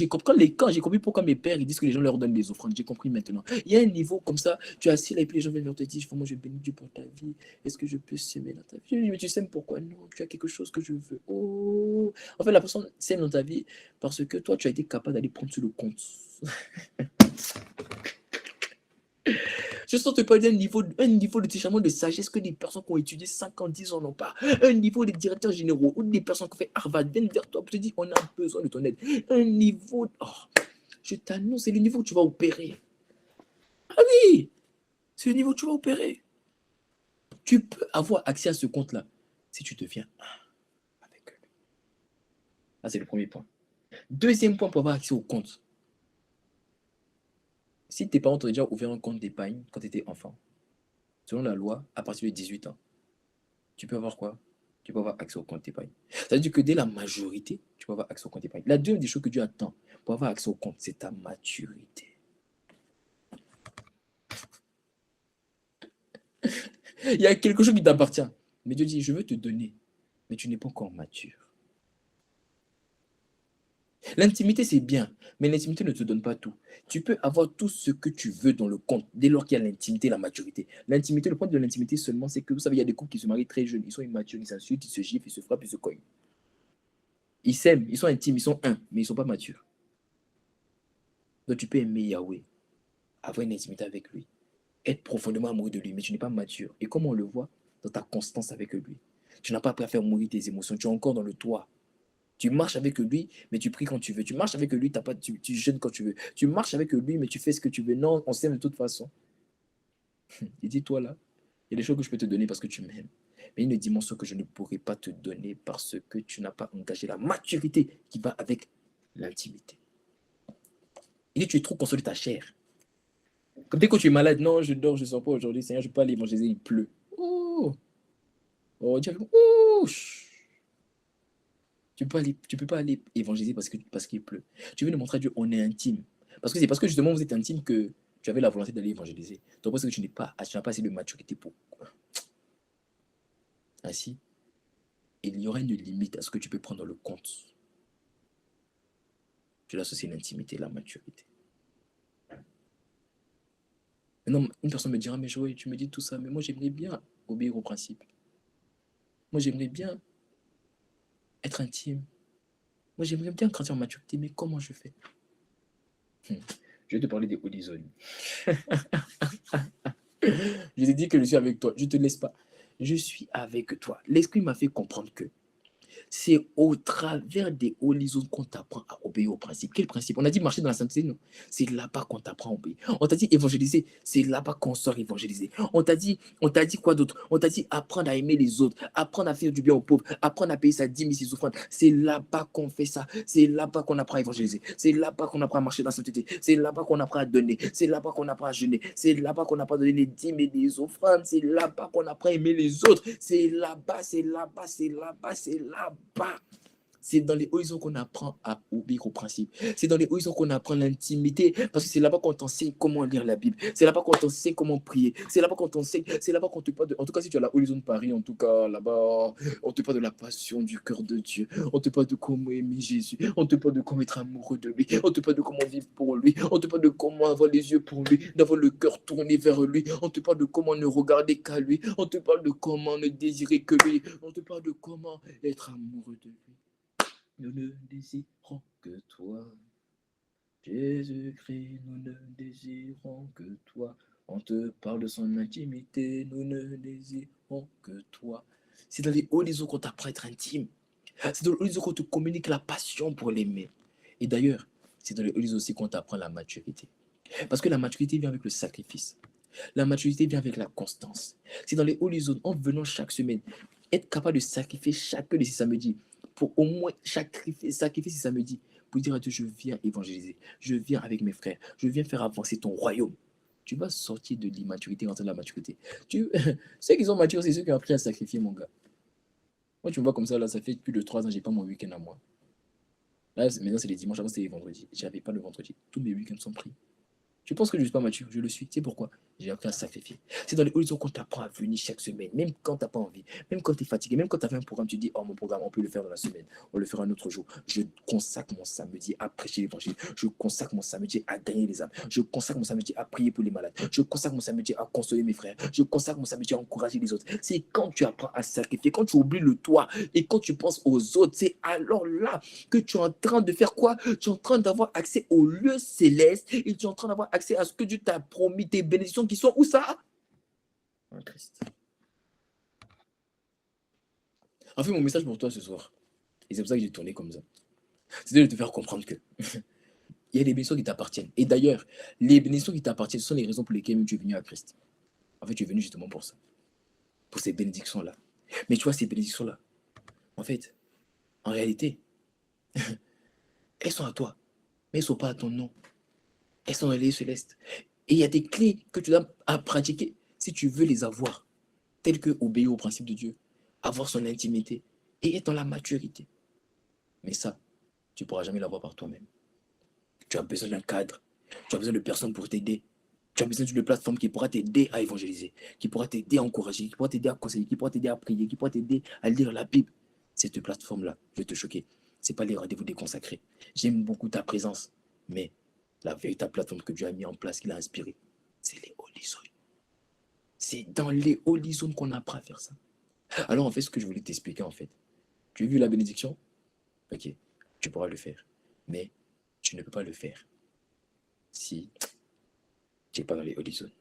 j'ai compris pourquoi mes pères ils disent que les gens leur donnent des offrandes, j'ai compris maintenant. Il y a un niveau comme ça, tu es assis là et puis les gens viennent te dire, moi je bénis Dieu pour ta vie, est-ce que je peux s'aimer dans ta vie? Je dis, mais tu sèmes pourquoi? Non, tu as quelque chose que je veux. Oh, en fait, la personne sème dans ta vie parce que toi, tu as été capable d'aller prendre sur le compte. Je sens te parler un niveau de déchirement de sagesse que des personnes qui ont étudié 5 ans, 10 ans n'ont pas. Un niveau de directeurs généraux ou des personnes qui ont fait Harvard viennent vers toi pour te dire on a besoin de ton aide. Un niveau. Oh, je t'annonce, c'est le niveau où tu vas opérer. Ah oui, c'est le niveau où tu vas opérer. Tu peux avoir accès à ce compte-là si tu deviens un avec eux. Ça, c'est le premier point. Deuxième point pour avoir accès au compte. Si tes parents t'ont déjà ouvert un compte d'épargne quand tu étais enfant, selon la loi, à partir de 18 ans, tu peux avoir quoi? Tu peux avoir accès au compte d'épargne. Ça veut dire que dès la majorité, tu peux avoir accès au compte d'épargne. La deuxième des choses que Dieu attend pour avoir accès au compte, c'est ta maturité. Il y a quelque chose qui t'appartient. Mais Dieu dit, je veux te donner, mais tu n'es pas encore mature. L'intimité, c'est bien, mais l'intimité ne te donne pas tout. Tu peux avoir tout ce que tu veux dans le compte, dès lors qu'il y a l'intimité, la maturité. L'intimité, le point de l'intimité seulement, c'est que vous savez, il y a des couples qui se marient très jeunes, ils sont immatures, ils s'insultent, ils se giflent, ils se frappent, ils se cognent. Ils s'aiment, ils sont intimes, ils sont un, mais ils ne sont pas matures. Donc tu peux aimer Yahweh, avoir une intimité avec lui, être profondément amoureux de lui, mais tu n'es pas mature. Et comment on le voit? Dans ta constance avec lui. Tu n'as pas appris à faire mourir tes émotions, tu es encore dans le toit. Tu marches avec lui, mais tu pries quand tu veux. Tu marches avec lui, tu jeûnes quand tu veux. Tu marches avec lui, mais tu fais ce que tu veux. Non, on s'aime de toute façon. Il dit, toi là, il y a des choses que je peux te donner parce que tu m'aimes. Mais il y a une dimension que je ne pourrai pas te donner parce que tu n'as pas engagé la maturité qui va avec l'intimité. Il dit, tu es trop consolé ta chair. Comme dès que tu es malade, non, je dors, je ne sors pas aujourd'hui, Seigneur, je ne peux pas aller évangéliser, il pleut. Oh, oh, Dieu, oh, tu peux pas aller évangéliser parce qu'il pleut. Tu veux nous montrer à Dieu, on est intime. Parce que c'est parce que justement vous êtes intime que tu avais la volonté d'aller évangéliser. Donc parce que tu n'as pas assez de maturité pour. Ainsi, il y aura une limite à ce que tu peux prendre dans le compte. Tu l'associes l'intimité, la maturité. Maintenant, une personne me dira, mais Joël, tu me dis tout ça, mais moi j'aimerais bien obéir au principe. Moi j'aimerais bien être intime. Moi j'aimerais bien grandir en maturité, mais comment je fais? Je vais te parler des holy zones. Je t'ai dit que je suis avec toi. Je ne te laisse pas. Je suis avec toi. L'Esprit m'a fait comprendre que c'est au travers des horizons qu'on t'apprend à obéir au principe. Quel principe? On a dit marcher dans la sainteté, non? C'est là-bas qu'on t'apprend à obéir. On t'a dit évangéliser, c'est là-bas qu'on sort évangéliser. On t'a dit quoi d'autre? On t'a dit apprendre à aimer les autres, apprendre à faire du bien aux pauvres, apprendre à payer sa dîme et ses offrandes. C'est là-bas qu'on fait ça. C'est là-bas qu'on apprend à évangéliser. C'est là-bas qu'on apprend à marcher dans la sainteté. C'est là-bas qu'on apprend à donner. C'est là-bas qu'on apprend à jeûner. C'est là-bas qu'on apprend à donner les dîmes et les offrandes. C'est là-bas qu'on apprend à aimer les autres. C'est là-bas, c'est là-bas, c'est là-bas, c'est là-bas. C'est dans les horizons qu'on apprend à obéir au principe. C'est dans les horizons qu'on apprend l'intimité. Parce que c'est là-bas qu'on t'enseigne comment lire la Bible. C'est là-bas qu'on t'enseigne comment prier. C'est là-bas qu'on t'enseigne. C'est là-bas qu'on te parle de. En tout cas, si tu as la horizon de Paris, en tout cas, là-bas, on te parle de la passion du cœur de Dieu. On te parle de comment aimer Jésus. On te parle de comment être amoureux de lui. On te parle de comment vivre pour lui. On te parle de comment avoir les yeux pour lui. D'avoir le cœur tourné vers lui. On te parle de comment ne regarder qu'à lui. On te parle de comment ne désirer que lui. On te parle de comment être amoureux de lui. Nous ne désirons que toi. Jésus-Christ, nous ne désirons que toi. On te parle de son intimité, nous ne désirons que toi. C'est dans les hauts des eaux qu'on t'apprend à être intime. C'est dans les hauts des eaux qu'on te communique la passion pour l'aimer. Et d'ailleurs, c'est dans les hauts des eaux aussi qu'on t'apprend la maturité. Parce que la maturité vient avec le sacrifice. La maturité vient avec la constance. C'est dans les hauts des eaux, en venant chaque semaine, être capable de sacrifier chacun de ces samedis, pour au moins sacrifier ces samedis, pour dire à Dieu, je viens évangéliser, je viens avec mes frères, je viens faire avancer ton royaume. Tu vas sortir de l'immaturité, rentrer dans la maturité. Ceux qui sont matures, c'est ceux qui ont appris à sacrifier, mon gars. Moi, tu me vois comme ça, là, ça fait plus de 3 ans, j'ai pas mon week-end à moi. Là, maintenant, c'est les dimanches, avant, c'était les vendredis. J'avais pas le vendredi. Tous mes week-ends sont pris. Tu penses que je ne suis pas mature? Je le suis. Tu sais pourquoi? J'ai appris à sacrifier. C'est dans les horizons qu'on t'apprend à venir chaque semaine, même quand tu n'as pas envie, même quand tu es fatigué, même quand tu as fait un programme, tu dis, oh, mon programme, on peut le faire dans la semaine, on le fera un autre jour. Je consacre mon samedi à prêcher l'évangile. Je consacre mon samedi à gagner les âmes. Je consacre mon samedi à prier pour les malades. Je consacre mon samedi à consoler mes frères. Je consacre mon samedi à encourager les autres. C'est quand tu apprends à sacrifier, quand tu oublies le toi et quand tu penses aux autres, c'est alors là que tu es en train de faire quoi? Tu es en train d'avoir accès au lieu céleste et tu es en train d'avoir accès à ce que Dieu t'a promis, tes bénédictions qui sont où ça? En Christ. En fait, mon message pour toi ce soir, et c'est pour ça que j'ai tourné comme ça, c'est de te faire comprendre que il y a des bénédictions qui t'appartiennent. Et d'ailleurs, les bénédictions qui t'appartiennent, ce sont les raisons pour lesquelles tu es venu à Christ. En fait, tu es venu justement pour ça, pour ces bénédictions-là. Mais tu vois, ces bénédictions-là, en fait, en réalité, elles sont à toi, mais elles ne sont pas à ton nom. Elles sont dans les lieux célestes. Et il y a des clés que tu dois à pratiquer si tu veux les avoir, telles que obéir au principe de Dieu, avoir son intimité et être dans la maturité. Mais ça, tu ne pourras jamais l'avoir par toi-même. Tu as besoin d'un cadre, tu as besoin de personnes pour t'aider. Tu as besoin d'une plateforme qui pourra t'aider à évangéliser, qui pourra t'aider à encourager, qui pourra t'aider à conseiller, qui pourra t'aider à prier, qui pourra t'aider à lire la Bible. Cette plateforme-là, je vais te choquer. Ce n'est pas les rendez-vous déconsacrés. J'aime beaucoup ta présence, mais la véritable plateforme que Dieu a mis en place, qu'il a inspirée, c'est les Holy Zones. C'est dans les Holy Zones qu'on apprend à faire ça. Alors, en fait, ce que je voulais t'expliquer, en fait, tu as vu la bénédiction? Ok, tu pourras le faire. Mais tu ne peux pas le faire si tu n'es pas dans les Holy Zones.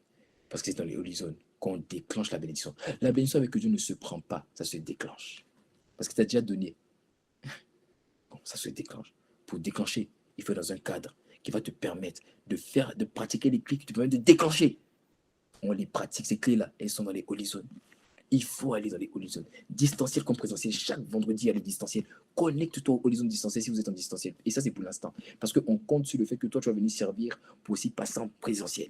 Parce que c'est dans les Holy Zones qu'on déclenche la bénédiction. La bénédiction avec Dieu ne se prend pas, ça se déclenche. Parce que tu as déjà donné. ça se déclenche. Pour déclencher, il faut être dans un cadre qui va te permettre de pratiquer les clés qui te permettent de déclencher. On les pratique, ces clés-là, elles sont dans les holy zones. Il faut aller dans les holy zones. Distanciel comme présentiel, chaque vendredi, il y a le distanciel. Connecte-toi au holy zone distanciel si vous êtes en distanciel. Et ça, c'est pour l'instant. Parce qu'on compte sur le fait que toi, tu vas venir servir pour aussi passer en présentiel.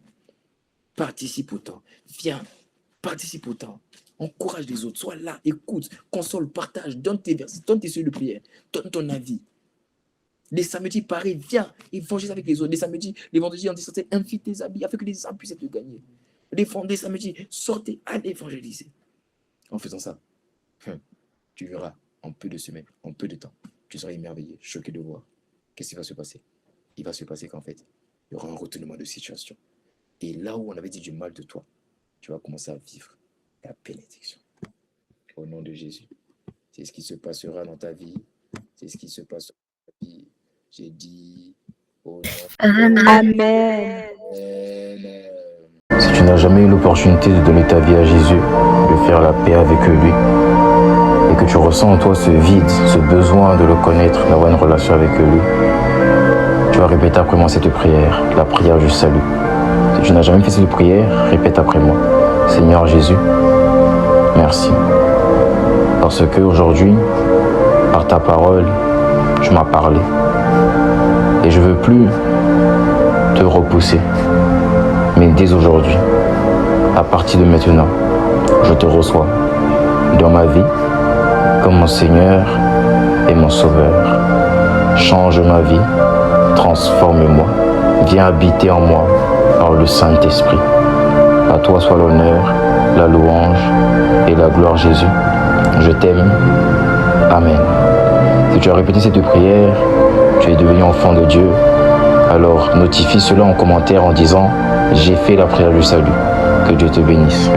Participe au temps. Viens, participe au temps. Encourage les autres. Sois là, écoute, console, partage, donne tes versets, donne tes sujets de prière, donne ton avis. Les samedis, pareil, viens, évangélise avec les autres. Les samedis, les vendredis en distanciel, invite tes amis afin que les âmes puissent être gagnées. Les samedis, sortez, allez évangéliser. En faisant ça, tu verras, en peu de semaines, en peu de temps, tu seras émerveillé, choqué de voir. Qu'est-ce qui va se passer? Il va se passer qu'en fait, il y aura un retournement de situation. Et là où on avait dit du mal de toi, tu vas commencer à vivre la bénédiction. Au nom de Jésus. C'est ce qui se passera dans ta vie. C'est ce qui se passe dans ta vie. J'ai dit au nom de Amen. Amen. Si tu n'as jamais eu l'opportunité de donner ta vie à Jésus, de faire la paix avec lui, et que tu ressens en toi ce vide, ce besoin de le connaître, d'avoir une relation avec lui, tu vas répéter après moi cette prière, la prière du salut. Si tu n'as jamais fait cette prière, répète après moi. Seigneur Jésus, merci. Parce que aujourd'hui, par ta parole, tu m'as parlé. Et je ne veux plus te repousser. Mais dès aujourd'hui, à partir de maintenant, je te reçois dans ma vie comme mon Seigneur et mon Sauveur. Change ma vie, transforme-moi, viens habiter en moi par le Saint-Esprit. À toi soit l'honneur, la louange et la gloire Jésus. Je t'aime. Amen. Si tu as répété cette prière, tu es devenu enfant de Dieu, alors notifie cela en commentaire en disant « J'ai fait la prière du salut ». Que Dieu te bénisse.